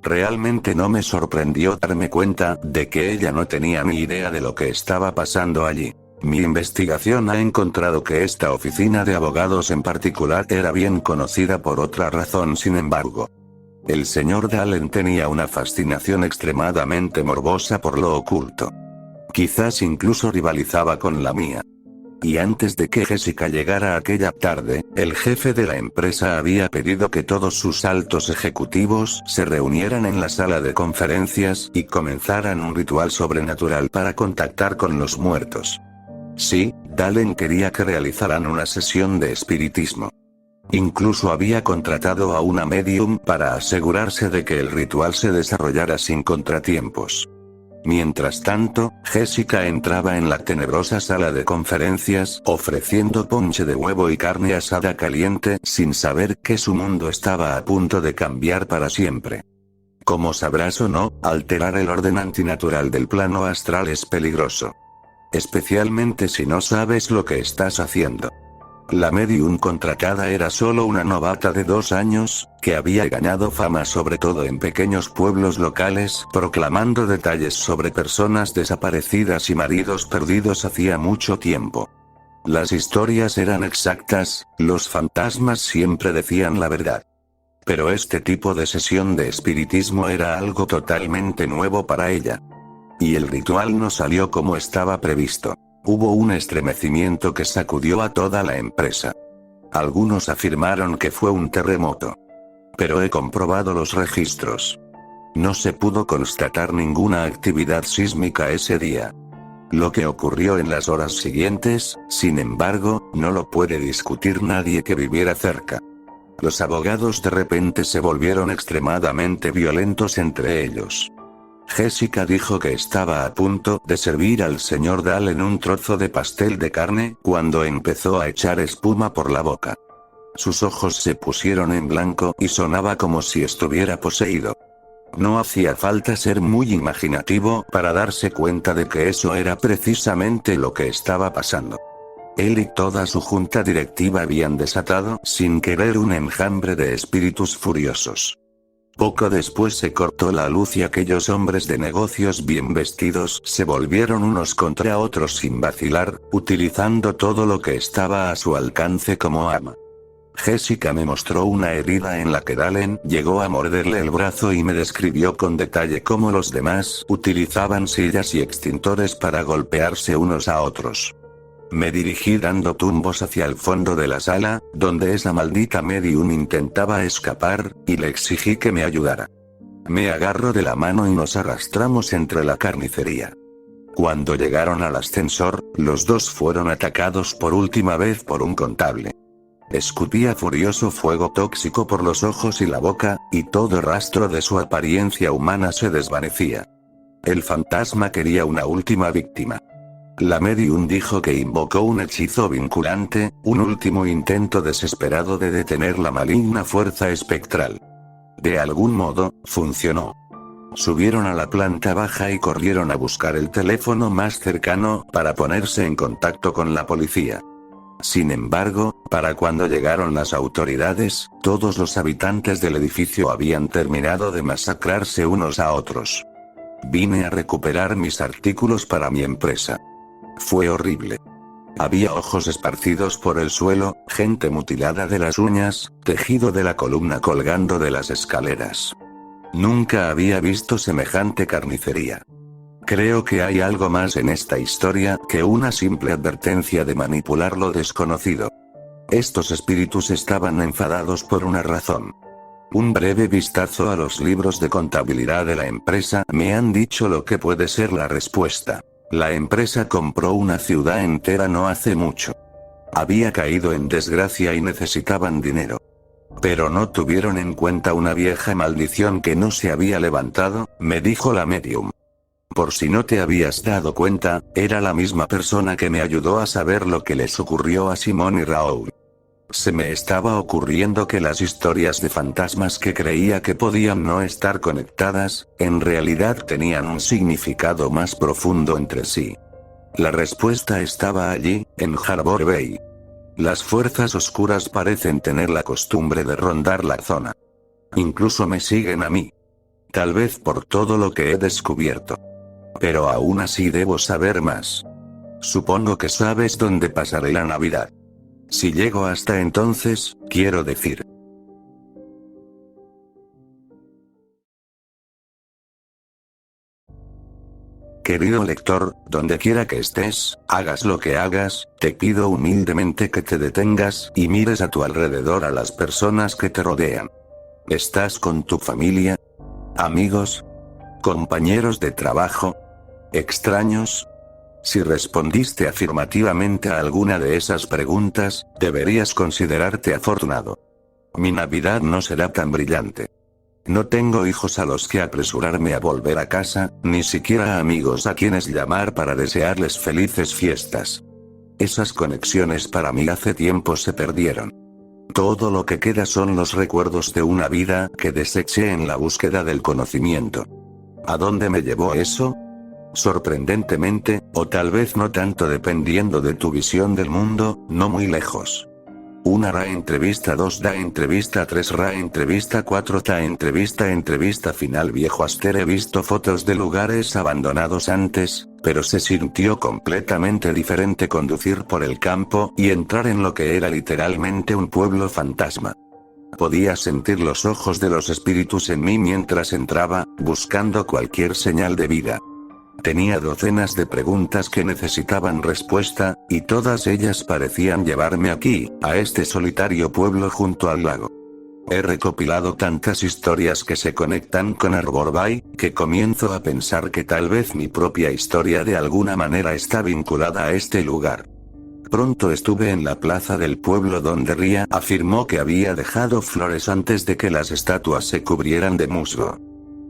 Realmente no me sorprendió darme cuenta de que ella no tenía ni idea de lo que estaba pasando allí. Mi investigación ha encontrado que esta oficina de abogados en particular era bien conocida por otra razón, sin embargo. El señor Dahlen tenía una fascinación extremadamente morbosa por lo oculto. Quizás incluso rivalizaba con la mía. Y antes de que Jessica llegara aquella tarde, el jefe de la empresa había pedido que todos sus altos ejecutivos se reunieran en la sala de conferencias y comenzaran un ritual sobrenatural para contactar con los muertos. Sí, Dahlen quería que realizaran una sesión de espiritismo. Incluso había contratado a una medium para asegurarse de que el ritual se desarrollara sin contratiempos. Mientras tanto, Jessica entraba en la tenebrosa sala de conferencias ofreciendo ponche de huevo y carne asada caliente, sin saber que su mundo estaba a punto de cambiar para siempre. Como sabrás o no, alterar el orden antinatural del plano astral es peligroso. Especialmente si no sabes lo que estás haciendo. La medium contratada era solo una novata de 2 años, que había ganado fama sobre todo en pequeños pueblos locales, proclamando detalles sobre personas desaparecidas y maridos perdidos hacía mucho tiempo. Las historias eran exactas, los fantasmas siempre decían la verdad. Pero este tipo de sesión de espiritismo era algo totalmente nuevo para ella. Y el ritual no salió como estaba previsto. Hubo un estremecimiento que sacudió a toda la empresa. Algunos afirmaron que fue un terremoto. Pero he comprobado los registros. No se pudo constatar ninguna actividad sísmica ese día. Lo que ocurrió en las horas siguientes, sin embargo, no lo puede discutir nadie que viviera cerca. Los abogados de repente se volvieron extremadamente violentos entre ellos. Jessica dijo que estaba a punto de servir al señor Dahlen un trozo de pastel de carne, cuando empezó a echar espuma por la boca. Sus ojos se pusieron en blanco y sonaba como si estuviera poseído. No hacía falta ser muy imaginativo para darse cuenta de que eso era precisamente lo que estaba pasando. Él y toda su junta directiva habían desatado, sin querer, un enjambre de espíritus furiosos. Poco después se cortó la luz y aquellos hombres de negocios bien vestidos se volvieron unos contra otros sin vacilar, utilizando todo lo que estaba a su alcance como arma. Jessica me mostró una herida en la que Dalen llegó a morderle el brazo y me describió con detalle cómo los demás utilizaban sillas y extintores para golpearse unos a otros. Me dirigí dando tumbos hacia el fondo de la sala, donde esa maldita medium intentaba escapar, y le exigí que me ayudara. Me agarró de la mano y nos arrastramos entre la carnicería. Cuando llegaron al ascensor, los dos fueron atacados por última vez por un contable. Escupía furioso fuego tóxico por los ojos y la boca, y todo rastro de su apariencia humana se desvanecía. El fantasma quería una última víctima. La medium dijo que invocó un hechizo vinculante, un último intento desesperado de detener la maligna fuerza espectral. De algún modo, funcionó. Subieron a la planta baja y corrieron a buscar el teléfono más cercano para ponerse en contacto con la policía. Sin embargo, para cuando llegaron las autoridades, todos los habitantes del edificio habían terminado de masacrarse unos a otros. Vine a recuperar mis artículos para mi empresa. Fue horrible. Había ojos esparcidos por el suelo, gente mutilada de las uñas, tejido de la columna colgando de las escaleras. Nunca había visto semejante carnicería. Creo que hay algo más en esta historia que una simple advertencia de manipular lo desconocido. Estos espíritus estaban enfadados por una razón. Un breve vistazo a los libros de contabilidad de la empresa me han dicho lo que puede ser la respuesta. La empresa compró una ciudad entera no hace mucho. Había caído en desgracia y necesitaban dinero. Pero no tuvieron en cuenta una vieja maldición que no se había levantado, me dijo la medium. Por si no te habías dado cuenta, era la misma persona que me ayudó a saber lo que les ocurrió a Simón y Raúl. Se me estaba ocurriendo que las historias de fantasmas que creía que podían no estar conectadas, en realidad tenían un significado más profundo entre sí. La respuesta estaba allí, en Harbor Bay. Las fuerzas oscuras parecen tener la costumbre de rondar la zona. Incluso me siguen a mí. Tal vez por todo lo que he descubierto. Pero aún así debo saber más. Supongo que sabes dónde pasaré la Navidad. Si llego hasta entonces, quiero decir. Querido lector, donde quiera que estés, hagas lo que hagas, te pido humildemente que te detengas y mires a tu alrededor a las personas que te rodean. ¿Estás con tu familia? ¿Amigos? ¿Compañeros de trabajo? ¿Extraños? Si respondiste afirmativamente a alguna de esas preguntas, deberías considerarte afortunado. Mi Navidad no será tan brillante. No tengo hijos a los que apresurarme a volver a casa, ni siquiera amigos a quienes llamar para desearles felices fiestas. Esas conexiones para mí hace tiempo se perdieron. Todo lo que queda son los recuerdos de una vida que deseché en la búsqueda del conocimiento. ¿A dónde me llevó eso? Sorprendentemente, o tal vez no tanto dependiendo de tu visión del mundo, no muy lejos. 1 ra entrevista 2 da entrevista 3 ra entrevista 4 ta entrevista final viejo Aster. He visto fotos de lugares abandonados antes, pero se sintió completamente diferente conducir por el campo y entrar en lo que era literalmente un pueblo fantasma. Podía sentir los ojos de los espíritus en mí mientras entraba, buscando cualquier señal de vida. Tenía docenas de preguntas que necesitaban respuesta, y todas ellas parecían llevarme aquí, a este solitario pueblo junto al lago. He recopilado tantas historias que se conectan con Harbor Bay, que comienzo a pensar que tal vez mi propia historia de alguna manera está vinculada a este lugar. Pronto estuve en la plaza del pueblo donde Ria afirmó que había dejado flores antes de que las estatuas se cubrieran de musgo.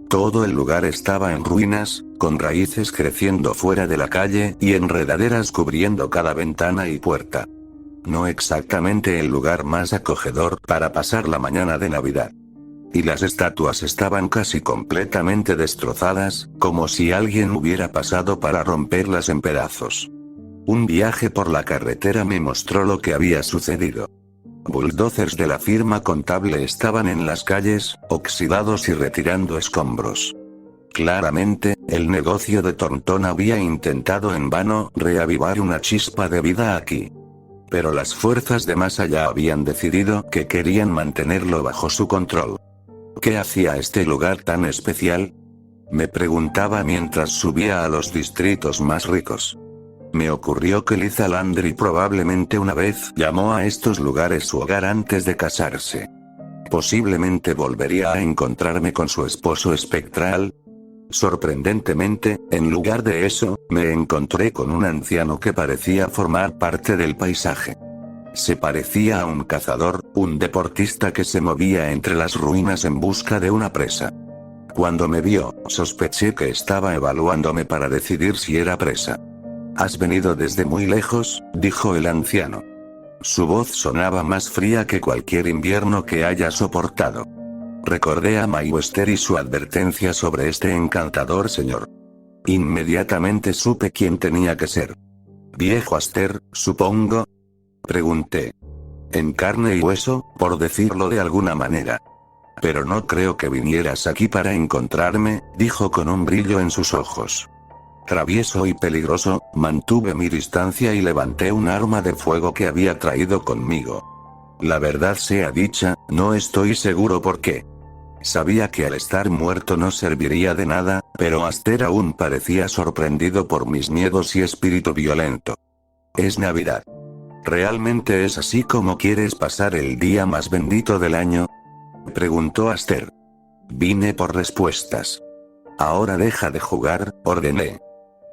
Todo el lugar estaba en ruinas, con raíces creciendo fuera de la calle y enredaderas cubriendo cada ventana y puerta. No exactamente el lugar más acogedor para pasar la mañana de Navidad. Y las estatuas estaban casi completamente destrozadas, como si alguien hubiera pasado para romperlas en pedazos. Un viaje por la carretera me mostró lo que había sucedido. Bulldozers de la firma contable estaban en las calles, oxidados y retirando escombros. Claramente, el negocio de Thornton había intentado en vano reavivar una chispa de vida aquí. Pero las fuerzas de más allá habían decidido que querían mantenerlo bajo su control. ¿Qué hacía este lugar tan especial? Me preguntaba mientras subía a los distritos más ricos. Me ocurrió que Liza Landry probablemente una vez llamó a estos lugares su hogar antes de casarse. Posiblemente volvería a encontrarme con su esposo espectral. Sorprendentemente, en lugar de eso, me encontré con un anciano que parecía formar parte del paisaje. Se parecía a un cazador, un deportista que se movía entre las ruinas en busca de una presa. Cuando me vio, sospeché que estaba evaluándome para decidir si era presa. «Has venido desde muy lejos», dijo el anciano. Su voz sonaba más fría que cualquier invierno que haya soportado. Recordé a Mae Wester y su advertencia sobre este encantador señor. Inmediatamente supe quién tenía que ser. «¿Viejo Aster, supongo?», pregunté. «En carne y hueso, por decirlo de alguna manera. Pero no creo que vinieras aquí para encontrarme», dijo con un brillo en sus ojos. Travieso y peligroso, mantuve mi distancia y levanté un arma de fuego que había traído conmigo. La verdad sea dicha, no estoy seguro por qué. Sabía que al estar muerto no serviría de nada, pero Aster aún parecía sorprendido por mis miedos y espíritu violento. «Es Navidad. ¿Realmente es así como quieres pasar el día más bendito del año?», preguntó Aster. Vine por respuestas. «Ahora deja de jugar», ordené.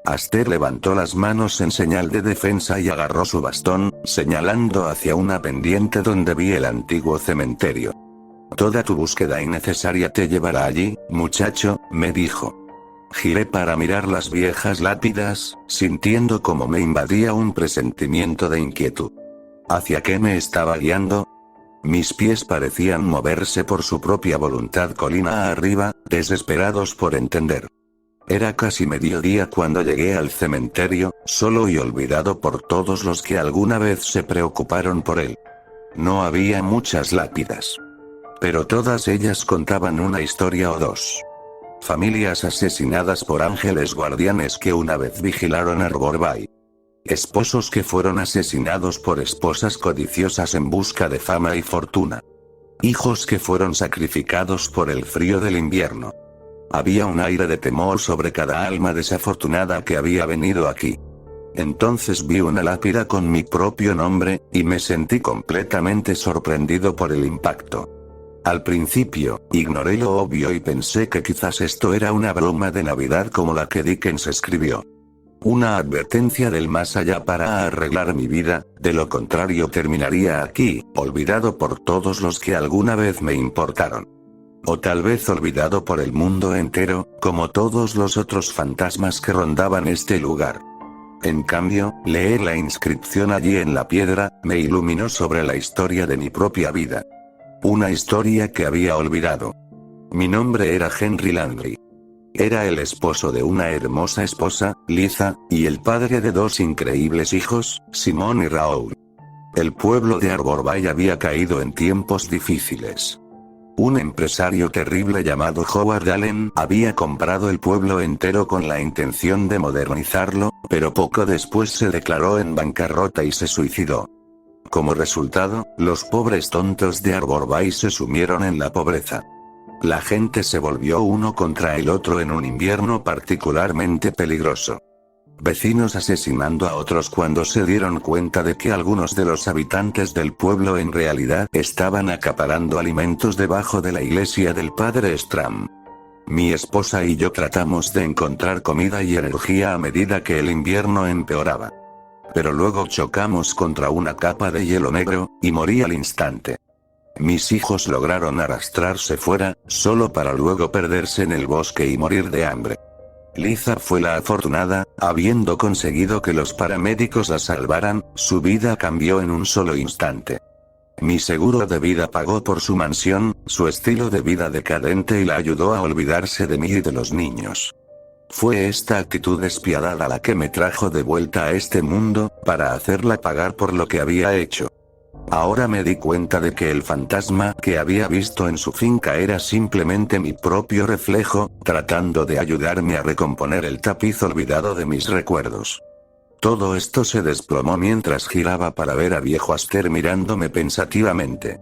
Aster levantó las manos en señal de defensa y agarró su bastón, señalando hacia una pendiente donde vi el antiguo cementerio. «Toda tu búsqueda innecesaria te llevará allí, muchacho», me dijo. Giré para mirar las viejas lápidas, sintiendo como me invadía un presentimiento de inquietud. ¿Hacia qué me estaba guiando? Mis pies parecían moverse por su propia voluntad colina arriba, desesperados por entender. Era casi mediodía cuando llegué al cementerio, solo y olvidado por todos los que alguna vez se preocuparon por él. No había muchas lápidas. Pero todas ellas contaban una historia o dos. Familias asesinadas por ángeles guardianes que una vez vigilaron Arbor Bay. Esposos que fueron asesinados por esposas codiciosas en busca de fama y fortuna. Hijos que fueron sacrificados por el frío del invierno. Había un aire de temor sobre cada alma desafortunada que había venido aquí. Entonces vi una lápida con mi propio nombre, y me sentí completamente sorprendido por el impacto. Al principio, ignoré lo obvio y pensé que quizás esto era una broma de Navidad como la que Dickens escribió. Una advertencia del más allá para arreglar mi vida, de lo contrario terminaría aquí, olvidado por todos los que alguna vez me importaron. O tal vez olvidado por el mundo entero, como todos los otros fantasmas que rondaban este lugar. En cambio, leer la inscripción allí en la piedra, me iluminó sobre la historia de mi propia vida. Una historia que había olvidado. Mi nombre era Henry Landry. Era el esposo de una hermosa esposa, Liza, y el padre de dos increíbles hijos, Simon y Raoul. El pueblo de Arbor Bay había caído en tiempos difíciles. Un empresario terrible llamado Howard Allen había comprado el pueblo entero con la intención de modernizarlo, pero poco después se declaró en bancarrota y se suicidó. Como resultado, los pobres tontos de Arbor Bay se sumieron en la pobreza. La gente se volvió uno contra el otro en un invierno particularmente peligroso. Vecinos asesinando a otros cuando se dieron cuenta de que algunos de los habitantes del pueblo en realidad estaban acaparando alimentos debajo de la iglesia del padre Stram. Mi esposa y yo tratamos de encontrar comida y energía a medida que el invierno empeoraba. Pero luego chocamos contra una capa de hielo negro, y morí al instante. Mis hijos lograron arrastrarse fuera, solo para luego perderse en el bosque y morir de hambre. Liza fue la afortunada, habiendo conseguido que los paramédicos la salvaran, su vida cambió en un solo instante. Mi seguro de vida pagó por su mansión, su estilo de vida decadente y la ayudó a olvidarse de mí y de los niños. Fue esta actitud despiadada la que me trajo de vuelta a este mundo, para hacerla pagar por lo que había hecho. Ahora me di cuenta de que el fantasma que había visto en su finca era simplemente mi propio reflejo, tratando de ayudarme a recomponer el tapiz olvidado de mis recuerdos. Todo esto se desplomó mientras giraba para ver a viejo Aster mirándome pensativamente.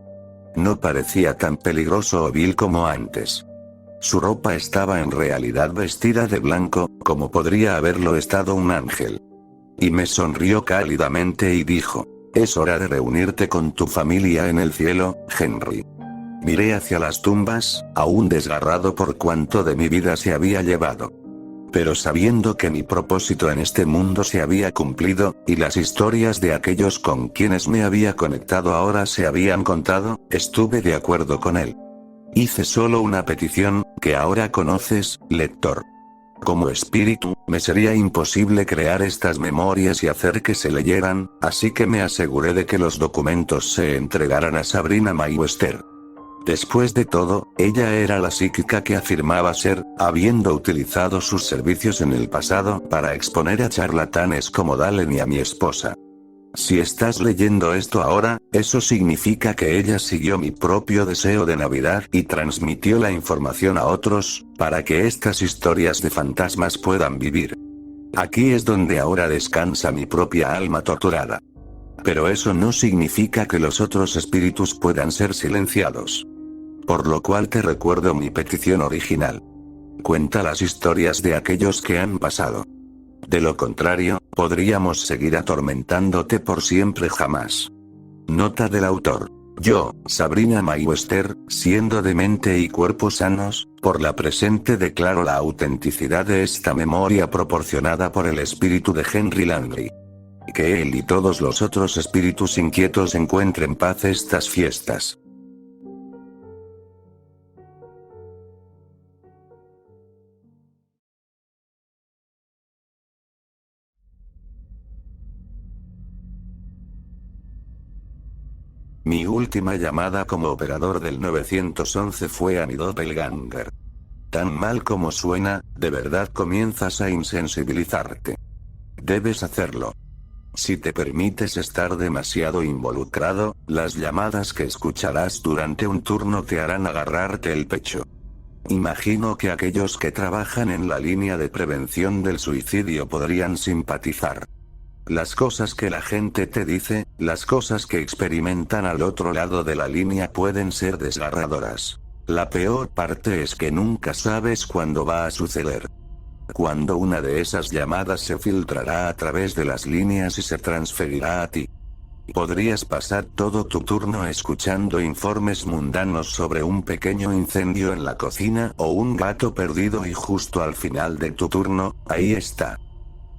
No parecía tan peligroso o vil como antes. Su ropa estaba en realidad vestida de blanco, como podría haberlo estado un ángel. Y me sonrió cálidamente y dijo: es hora de reunirte con tu familia en el cielo, Henry. Miré hacia las tumbas, aún desgarrado por cuanto de mi vida se había llevado. Pero sabiendo que mi propósito en este mundo se había cumplido, y las historias de aquellos con quienes me había conectado ahora se habían contado, estuve de acuerdo con él. Hice solo una petición, que ahora conoces, lector. Como espíritu, me sería imposible crear estas memorias y hacer que se leyeran, así que me aseguré de que los documentos se entregaran a Sabrina Mayweather. Después de todo, ella era la psíquica que afirmaba ser, habiendo utilizado sus servicios en el pasado para exponer a charlatanes como Dalen y a mi esposa. Si estás leyendo esto ahora, eso significa que ella siguió mi propio deseo de Navidad y transmitió la información a otros, para que estas historias de fantasmas puedan vivir. Aquí es donde ahora descansa mi propia alma torturada. Pero eso no significa que los otros espíritus puedan ser silenciados. Por lo cual te recuerdo mi petición original. Cuenta las historias de aquellos que han pasado. De lo contrario, podríamos seguir atormentándote por siempre jamás. Nota del autor. Yo, Sabrina Mayweather, siendo de mente y cuerpo sanos, por la presente declaro la autenticidad de esta memoria proporcionada por el espíritu de Henry Langley. Que él y todos los otros espíritus inquietos encuentren paz estas fiestas. Mi última llamada como operador del 911 fue a mi doppelganger. Tan mal como suena, de verdad comienzas a insensibilizarte. Debes hacerlo. Si te permites estar demasiado involucrado, las llamadas que escucharás durante un turno te harán agarrarte el pecho. Imagino que aquellos que trabajan en la línea de prevención del suicidio podrían simpatizar. Las cosas que la gente te dice, las cosas que experimentan al otro lado de la línea pueden ser desgarradoras. La peor parte es que nunca sabes cuándo va a suceder. Cuando una de esas llamadas se filtrará a través de las líneas y se transferirá a ti. Podrías pasar todo tu turno escuchando informes mundanos sobre un pequeño incendio en la cocina o un gato perdido y justo al final de tu turno, ahí está.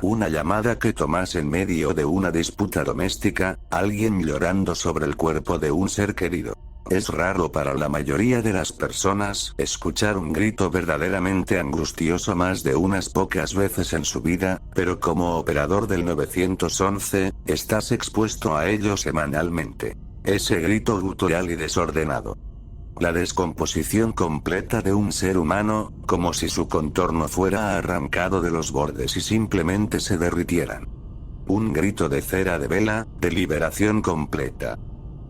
Una llamada que tomas en medio de una disputa doméstica, alguien llorando sobre el cuerpo de un ser querido. Es raro para la mayoría de las personas escuchar un grito verdaderamente angustioso más de unas pocas veces en su vida, pero como operador del 911, estás expuesto a ello semanalmente. Ese grito gutural y desordenado. La descomposición completa de un ser humano, como si su contorno fuera arrancado de los bordes y simplemente se derritieran. Un grito de cera de vela, de liberación completa.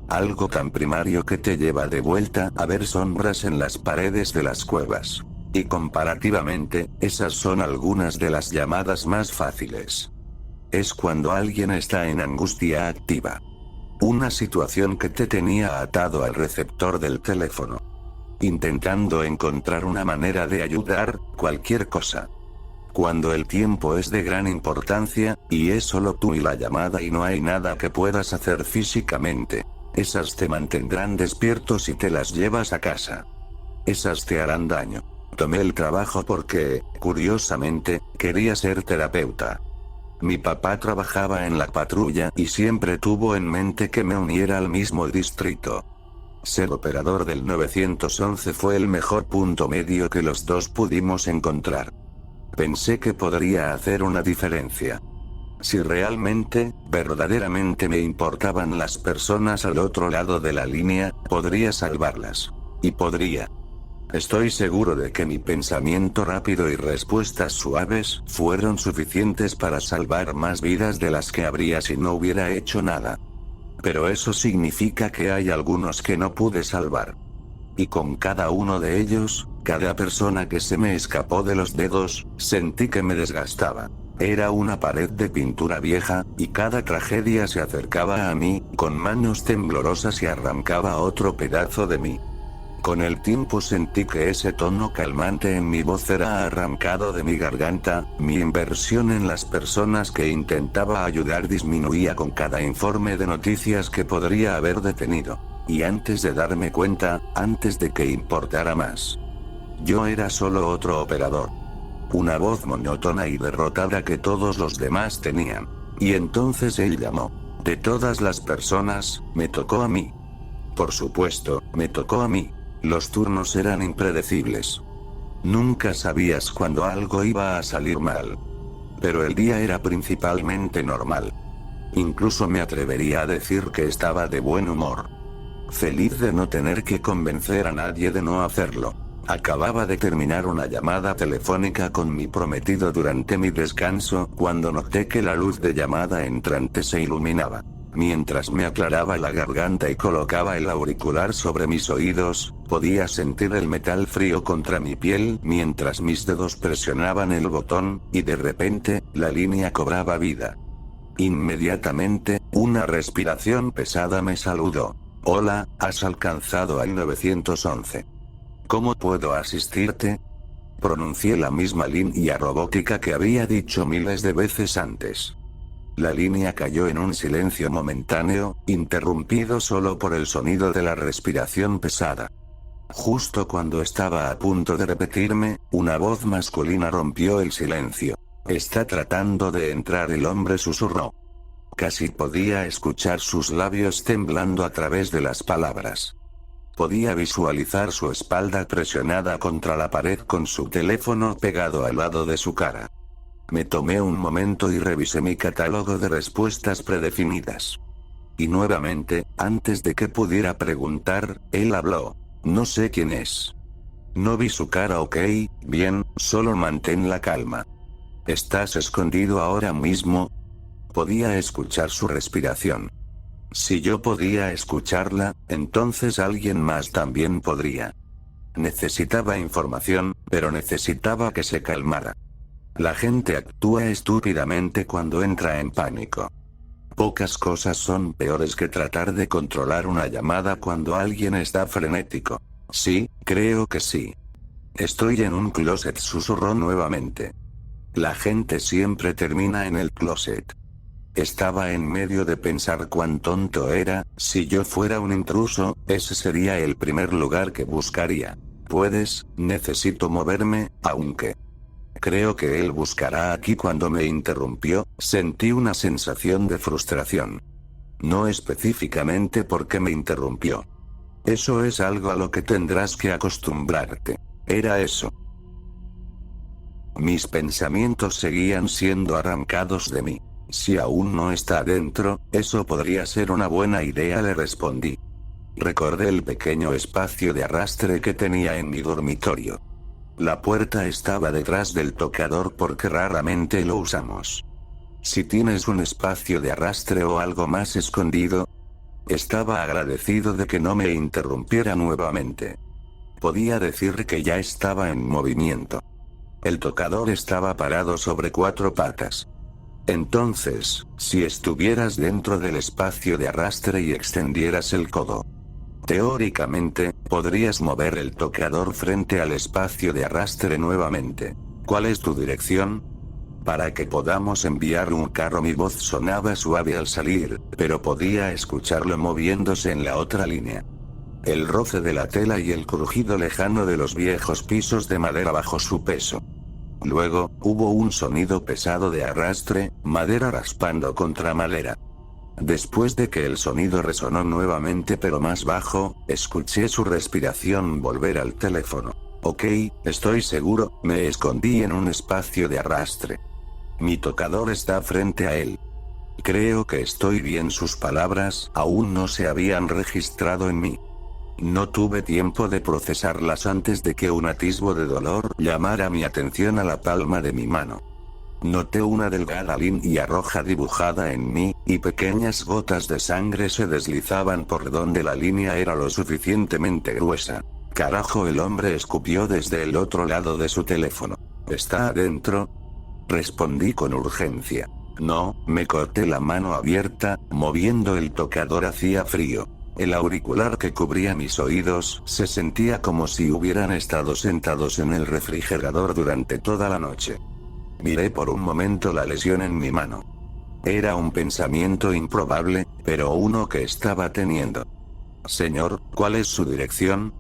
Algo tan primario que te lleva de vuelta a ver sombras en las paredes de las cuevas. Y comparativamente, esas son algunas de las llamadas más fáciles. Es cuando alguien está en angustia activa. Una situación que te tenía atado al receptor del teléfono. Intentando encontrar una manera de ayudar, cualquier cosa. Cuando el tiempo es de gran importancia, y es solo tú y la llamada y no hay nada que puedas hacer físicamente. Esas te mantendrán despierto si te las llevas a casa. Esas te harán daño. Tomé el trabajo porque, curiosamente, quería ser terapeuta. Mi papá trabajaba en la patrulla y siempre tuvo en mente que me uniera al mismo distrito. Ser operador del 911 fue el mejor punto medio que los dos pudimos encontrar. Pensé que podría hacer una diferencia. Si realmente, verdaderamente me importaban las personas al otro lado de la línea, podría salvarlas. Y podría. Estoy seguro de que mi pensamiento rápido y respuestas suaves fueron suficientes para salvar más vidas de las que habría si no hubiera hecho nada. Pero eso significa que hay algunos que no pude salvar. Y con cada uno de ellos, cada persona que se me escapó de los dedos, sentí que me desgastaba. Era una pared de pintura vieja, y cada tragedia se acercaba a mí, con manos temblorosas y arrancaba otro pedazo de mí. Con el tiempo sentí que ese tono calmante en mi voz era arrancado de mi garganta, mi inversión en las personas que intentaba ayudar disminuía con cada informe de noticias que podría haber detenido. Y antes de darme cuenta, antes de que importara más, yo era solo otro operador. Una voz monótona y derrotada que todos los demás tenían. Y entonces él llamó. De todas las personas, me tocó a mí. Por supuesto, me tocó a mí. Los turnos eran impredecibles. Nunca sabías cuándo algo iba a salir mal. Pero el día era principalmente normal. Incluso me atrevería a decir que estaba de buen humor. Feliz de no tener que convencer a nadie de no hacerlo. Acababa de terminar una llamada telefónica con mi prometido durante mi descanso, cuando noté que la luz de llamada entrante se iluminaba. Mientras me aclaraba la garganta y colocaba el auricular sobre mis oídos, podía sentir el metal frío contra mi piel mientras mis dedos presionaban el botón, y de repente, la línea cobraba vida. Inmediatamente, una respiración pesada me saludó. Hola, has alcanzado al 911. ¿Cómo puedo asistirte? Pronuncié la misma línea robótica que había dicho miles de veces antes. La línea cayó en un silencio momentáneo, interrumpido solo por el sonido de la respiración pesada. Justo cuando estaba a punto de repetirme, una voz masculina rompió el silencio. Está tratando de entrar, el hombre susurró. Casi podía escuchar sus labios temblando a través de las palabras. Podía visualizar su espalda presionada contra la pared con su teléfono pegado al lado de su cara. Me tomé un momento y revisé mi catálogo de respuestas predefinidas. Y nuevamente, antes de que pudiera preguntar, él habló. No sé quién es. No vi su cara. Ok, bien, solo mantén la calma. ¿Estás escondido ahora mismo? Podía escuchar su respiración. Si yo podía escucharla, entonces alguien más también podría. Necesitaba información, pero necesitaba que se calmara. La gente actúa estúpidamente cuando entra en pánico. Pocas cosas son peores que tratar de controlar una llamada cuando alguien está frenético. Sí, creo que sí. Estoy en un closet, susurró nuevamente. La gente siempre termina en el closet. Estaba en medio de pensar cuán tonto era. Si yo fuera un intruso, ese sería el primer lugar que buscaría. Necesito moverme, aunque... Creo que él buscará aquí. Cuando me interrumpió, sentí una sensación de frustración. No específicamente porque me interrumpió. Eso es algo a lo que tendrás que acostumbrarte. Era eso. Mis pensamientos seguían siendo arrancados de mí. Si aún no está adentro, eso podría ser una buena idea, le respondí. Recordé el pequeño espacio de arrastre que tenía en mi dormitorio. La puerta estaba detrás del tocador porque raramente lo usamos. Si tienes un espacio de arrastre o algo más escondido. Estaba agradecido de que no me interrumpiera nuevamente. Podía decir que ya estaba en movimiento. El tocador estaba parado sobre 4 patas. Entonces, si estuvieras dentro del espacio de arrastre y extendieras el codo, teóricamente, podrías mover el tocador frente al espacio de arrastre nuevamente. ¿Cuál es tu dirección? Para que podamos enviar un carro. Mi voz sonaba suave al salir, pero podía escucharlo moviéndose en la otra línea. El roce de la tela y el crujido lejano de los viejos pisos de madera bajo su peso. Luego, hubo un sonido pesado de arrastre, madera raspando contra madera. Después de que el sonido resonó nuevamente pero más bajo, escuché su respiración volver al teléfono. Ok, estoy seguro, me escondí en un espacio de arrastre. Mi tocador está frente a él. Creo que estoy bien. Sus palabras aún no se habían registrado en mí. No tuve tiempo de procesarlas antes de que un atisbo de dolor llamara mi atención a la palma de mi mano. Noté una delgada línea roja dibujada en mí, y pequeñas gotas de sangre se deslizaban por donde la línea era lo suficientemente gruesa. Carajo, el hombre escupió desde el otro lado de su teléfono. ¿Está adentro? respondí con urgencia. No, me corté la mano abierta, moviendo el tocador hacía frío. El auricular que cubría mis oídos se sentía como si hubieran estado sentados en el refrigerador durante toda la noche. Miré por un momento la lesión en mi mano. Era un pensamiento improbable, pero uno que estaba teniendo. Señor, ¿cuál es su dirección?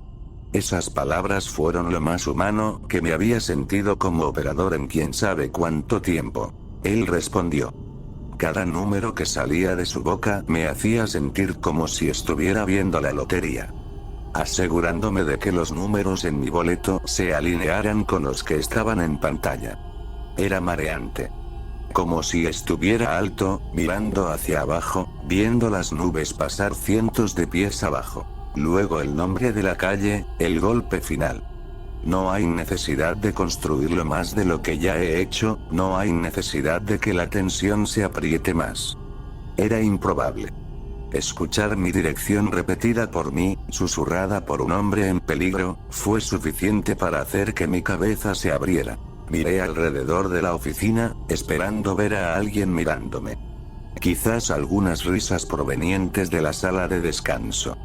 Esas palabras fueron lo más humano que me había sentido como operador en quién sabe cuánto tiempo. Él respondió. Cada número que salía de su boca me hacía sentir como si estuviera viendo la lotería. Asegurándome de que los números en mi boleto se alinearan con los que estaban en pantalla. Era mareante. Como si estuviera alto, mirando hacia abajo, viendo las nubes pasar cientos de pies abajo. Luego el nombre de la calle, el golpe final. No hay necesidad de construirlo más de lo que ya he hecho, no hay necesidad de que la tensión se apriete más. Era improbable. Escuchar mi dirección repetida por mí, susurrada por un hombre en peligro, fue suficiente para hacer que mi cabeza se abriera. Miré alrededor de la oficina, esperando ver a alguien mirándome. Quizás algunas risas provenientes de la sala de descanso.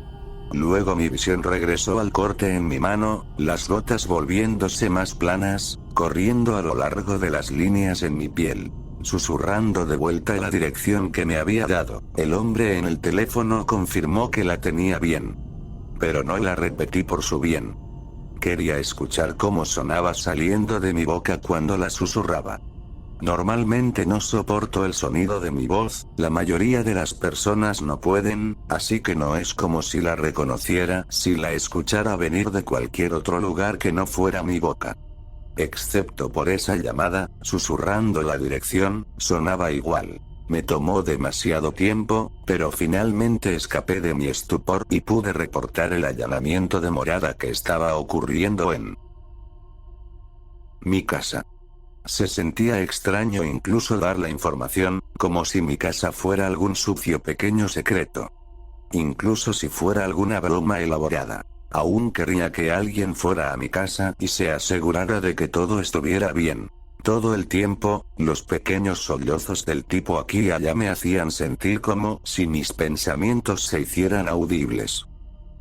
Luego mi visión regresó al corte en mi mano, las gotas volviéndose más planas, corriendo a lo largo de las líneas en mi piel. Susurrando de vuelta la dirección que me había dado. El hombre en el teléfono confirmó que la tenía bien. Pero no la repetí por su bien. Quería escuchar cómo sonaba saliendo de mi boca cuando la susurraba. Normalmente no soporto el sonido de mi voz, la mayoría de las personas no pueden, así que no es como si la reconociera si la escuchara venir de cualquier otro lugar que no fuera mi boca. Excepto por esa llamada, susurrando la dirección, sonaba igual. Me tomó demasiado tiempo, pero finalmente escapé de mi estupor y pude reportar el allanamiento de morada que estaba ocurriendo en mi casa. Se sentía extraño incluso dar la información, como si mi casa fuera algún sucio pequeño secreto. Incluso si fuera alguna broma elaborada. Aún querría que alguien fuera a mi casa y se asegurara de que todo estuviera bien. Todo el tiempo, los pequeños sollozos del tipo aquí y allá me hacían sentir como si mis pensamientos se hicieran audibles.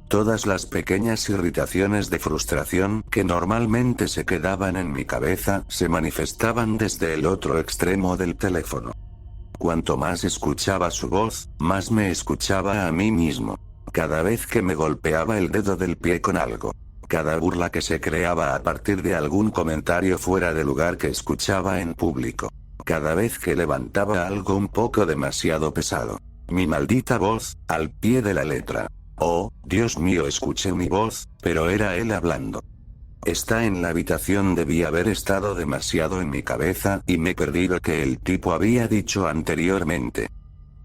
Todas las pequeñas irritaciones de frustración que normalmente se quedaban en mi cabeza se manifestaban desde el otro extremo del teléfono. Cuanto más escuchaba su voz, más me escuchaba a mí mismo. Cada vez que me golpeaba el dedo del pie con algo. Cada burla que se creaba a partir de algún comentario fuera de lugar que escuchaba en público. Cada vez que levantaba algo un poco demasiado pesado. Mi maldita voz, al pie de la letra. Oh, Dios mío, escuché mi voz, pero era él hablando. Está en la habitación, debí haber estado demasiado en mi cabeza y me perdí lo que el tipo había dicho anteriormente.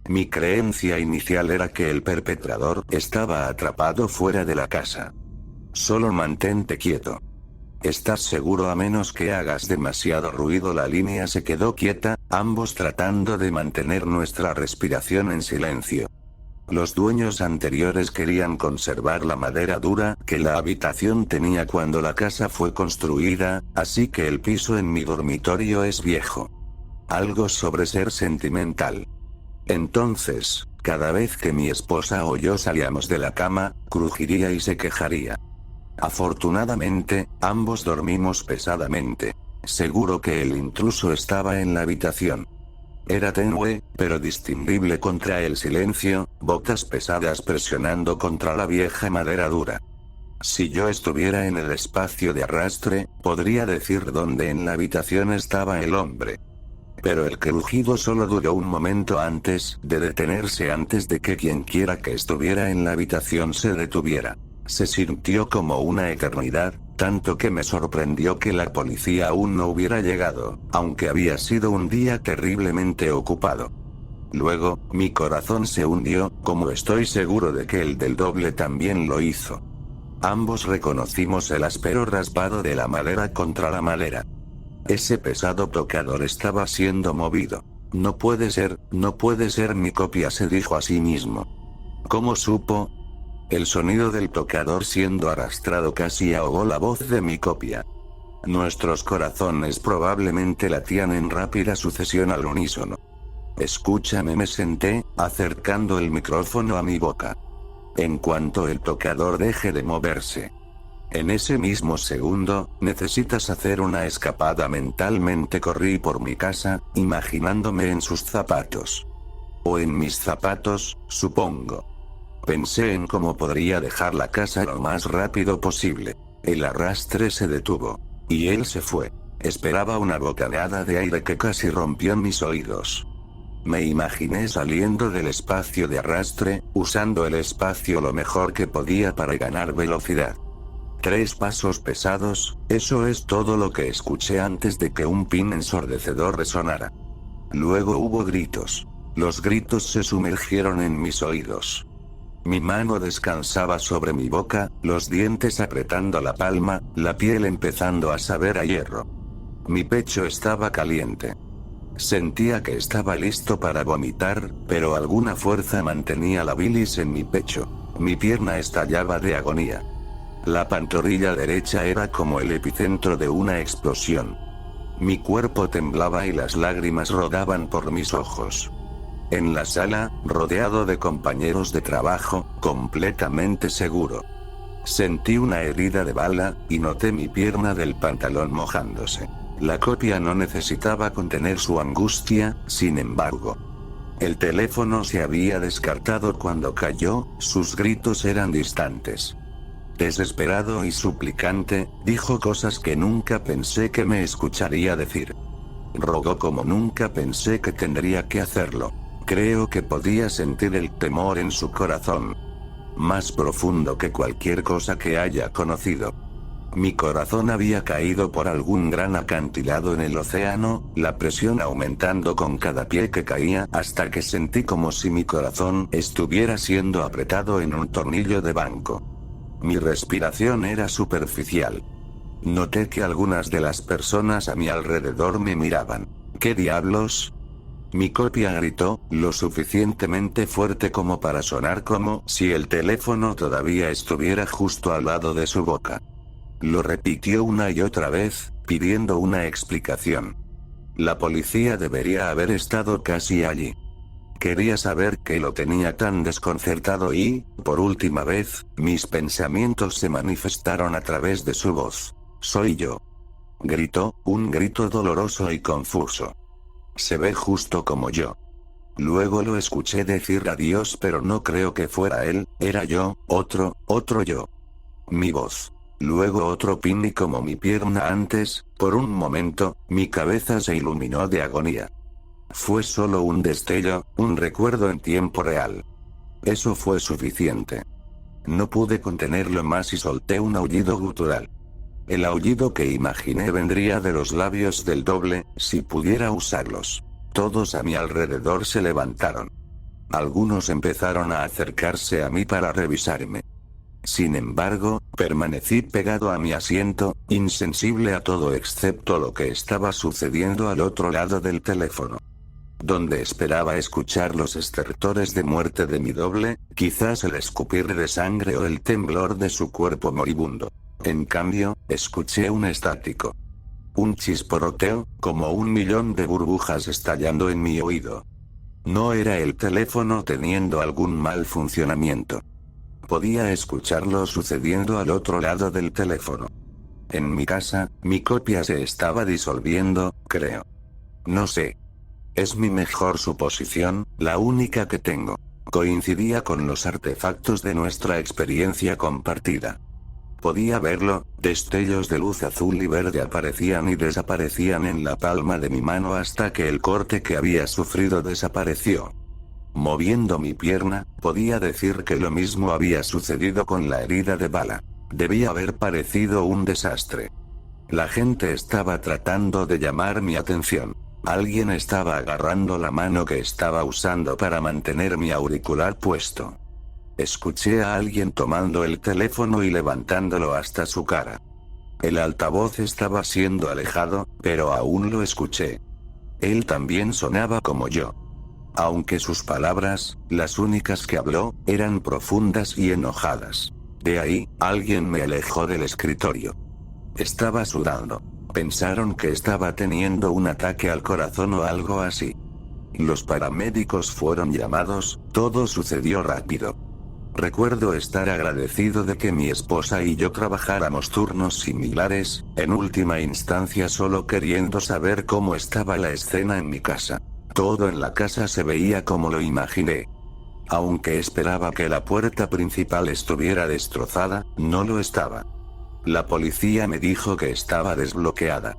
Mi creencia inicial era que el perpetrador estaba atrapado fuera de la casa. Solo mantente quieto. ¿Estás seguro? A menos que hagas demasiado ruido. La línea se quedó quieta, ambos tratando de mantener nuestra respiración en silencio. Los dueños anteriores querían conservar la madera dura que la habitación tenía cuando la casa fue construida, así que el piso en mi dormitorio es viejo. Algo sobre ser sentimental. Entonces, cada vez que mi esposa o yo salíamos de la cama, crujiría y se quejaría. Afortunadamente, ambos dormimos pesadamente. Seguro que el intruso estaba en la habitación. Era tenue, pero distinguible contra el silencio, botas pesadas presionando contra la vieja madera dura. Si yo estuviera en el espacio de arrastre, podría decir dónde en la habitación estaba el hombre. Pero el crujido solo duró un momento antes de detenerse, antes de que quienquiera que estuviera en la habitación se detuviera. Se sintió como una eternidad, tanto que me sorprendió que la policía aún no hubiera llegado, aunque había sido un día terriblemente ocupado. Luego, mi corazón se hundió, como estoy seguro de que el del doble también lo hizo. Ambos reconocimos el áspero raspado de la madera contra la madera. Ese pesado tocador estaba siendo movido. No puede ser, mi copia, se dijo a sí mismo. ¿Cómo supo? El sonido del tocador siendo arrastrado casi ahogó la voz de mi copia. Nuestros corazones probablemente latían en rápida sucesión al unísono. Escúchame, me senté, acercando el micrófono a mi boca. En cuanto el tocador deje de moverse. En ese mismo segundo, necesitas hacer una escapada. Mentalmente corrí por mi casa, imaginándome en sus zapatos. O en mis zapatos, supongo. Pensé en cómo podría dejar la casa lo más rápido posible. El arrastre se detuvo. Y él se fue. Esperaba una bocanada de aire que casi rompió mis oídos. Me imaginé saliendo del espacio de arrastre, usando el espacio lo mejor que podía para ganar velocidad. 3 pasos pesados, eso es todo lo que escuché antes de que un pin ensordecedor resonara. Luego hubo gritos. Los gritos se sumergieron en mis oídos. Mi mano descansaba sobre mi boca, los dientes apretando la palma, la piel empezando a saber a hierro. Mi pecho estaba caliente. Sentía que estaba listo para vomitar, pero alguna fuerza mantenía la bilis en mi pecho. Mi pierna estallaba de agonía. La pantorrilla derecha era como el epicentro de una explosión. Mi cuerpo temblaba y las lágrimas rodaban por mis ojos. En la sala, rodeado de compañeros de trabajo, completamente seguro. Sentí una herida de bala, y noté mi pierna del pantalón mojándose. La copia no necesitaba contener su angustia, sin embargo. El teléfono se había descartado cuando cayó, sus gritos eran distantes. Desesperado y suplicante, dijo cosas que nunca pensé que me escucharía decir. Rogó como nunca pensé que tendría que hacerlo. Creo que podía sentir el temor en su corazón. Más profundo que cualquier cosa que haya conocido. Mi corazón había caído por algún gran acantilado en el océano, la presión aumentando con cada pie que caía hasta que sentí como si mi corazón estuviera siendo apretado en un tornillo de banco. Mi respiración era superficial. Noté que algunas de las personas a mi alrededor me miraban. ¿Qué diablos? Mi copia gritó, lo suficientemente fuerte como para sonar como si el teléfono todavía estuviera justo al lado de su boca. Lo repitió una y otra vez, pidiendo una explicación. La policía debería haber estado casi allí. Quería saber qué lo tenía tan desconcertado y, por última vez, mis pensamientos se manifestaron a través de su voz. Soy yo. Gritó, un grito doloroso y confuso. Se ve justo como yo. Luego lo escuché decir adiós, pero no creo que fuera él, era yo, otro yo. Mi voz. Luego otro pin y como mi pierna antes, por un momento, mi cabeza se iluminó de agonía. Fue solo un destello, un recuerdo en tiempo real. Eso fue suficiente. No pude contenerlo más y solté un aullido gutural. El aullido que imaginé vendría de los labios del doble, si pudiera usarlos. Todos a mi alrededor se levantaron. Algunos empezaron a acercarse a mí para revisarme. Sin embargo, permanecí pegado a mi asiento, insensible a todo excepto lo que estaba sucediendo al otro lado del teléfono. Donde esperaba escuchar los estertores de muerte de mi doble, quizás el escupir de sangre o el temblor de su cuerpo moribundo. En cambio, escuché un estático. Un chisporroteo, como 1.000.000 de burbujas estallando en mi oído. No era el teléfono teniendo algún mal funcionamiento. Podía escucharlo sucediendo al otro lado del teléfono. En mi casa, mi copia se estaba disolviendo, creo. No sé. Es mi mejor suposición, la única que tengo. Coincidía con los artefactos de nuestra experiencia compartida. Podía verlo, destellos de luz azul y verde aparecían y desaparecían en la palma de mi mano hasta que el corte que había sufrido desapareció. Moviendo mi pierna, podía decir que lo mismo había sucedido con la herida de bala. Debía haber parecido un desastre. La gente estaba tratando de llamar mi atención. Alguien estaba agarrando la mano que estaba usando para mantener mi auricular puesto. Escuché a alguien tomando el teléfono y levantándolo hasta su cara. El altavoz estaba siendo alejado, pero aún lo escuché. Él también sonaba como yo. Aunque sus palabras, las únicas que habló, eran profundas y enojadas. De ahí, alguien me alejó del escritorio. Estaba sudando. Pensaron que estaba teniendo un ataque al corazón o algo así. Los paramédicos fueron llamados, todo sucedió rápido. Recuerdo estar agradecido de que mi esposa y yo trabajáramos turnos similares, en última instancia solo queriendo saber cómo estaba la escena en mi casa. Todo en la casa se veía como lo imaginé. Aunque esperaba que la puerta principal estuviera destrozada, no lo estaba. La policía me dijo que estaba desbloqueada.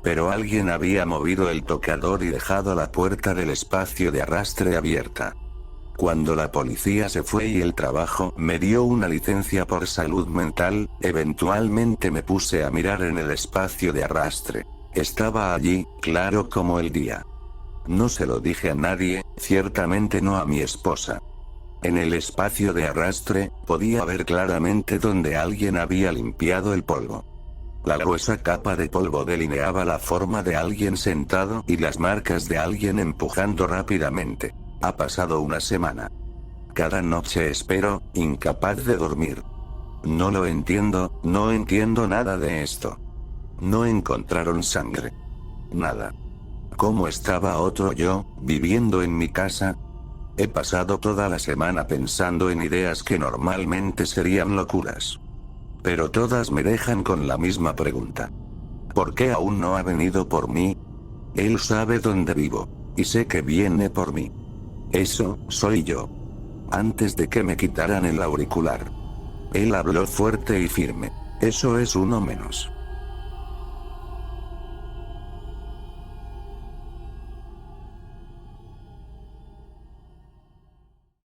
Pero alguien había movido el tocador y dejado la puerta del espacio de arrastre abierta. Cuando la policía se fue y el trabajo me dio una licencia por salud mental, eventualmente me puse a mirar en el espacio de arrastre. Estaba allí, claro como el día. No se lo dije a nadie, ciertamente no a mi esposa. En el espacio de arrastre, podía ver claramente donde alguien había limpiado el polvo. La gruesa capa de polvo delineaba la forma de alguien sentado y las marcas de alguien empujando rápidamente. Ha pasado una semana. Cada noche espero, incapaz de dormir. No lo entiendo, no entiendo nada de esto. No encontraron sangre. Nada. ¿Cómo estaba otro yo, viviendo en mi casa? He pasado toda la semana pensando en ideas que normalmente serían locuras. Pero todas me dejan con la misma pregunta. ¿Por qué aún no ha venido por mí? Él sabe dónde vivo. Y sé que viene por mí. Eso, soy yo. Antes de que me quitaran el auricular. Él habló fuerte y firme. Eso es uno menos.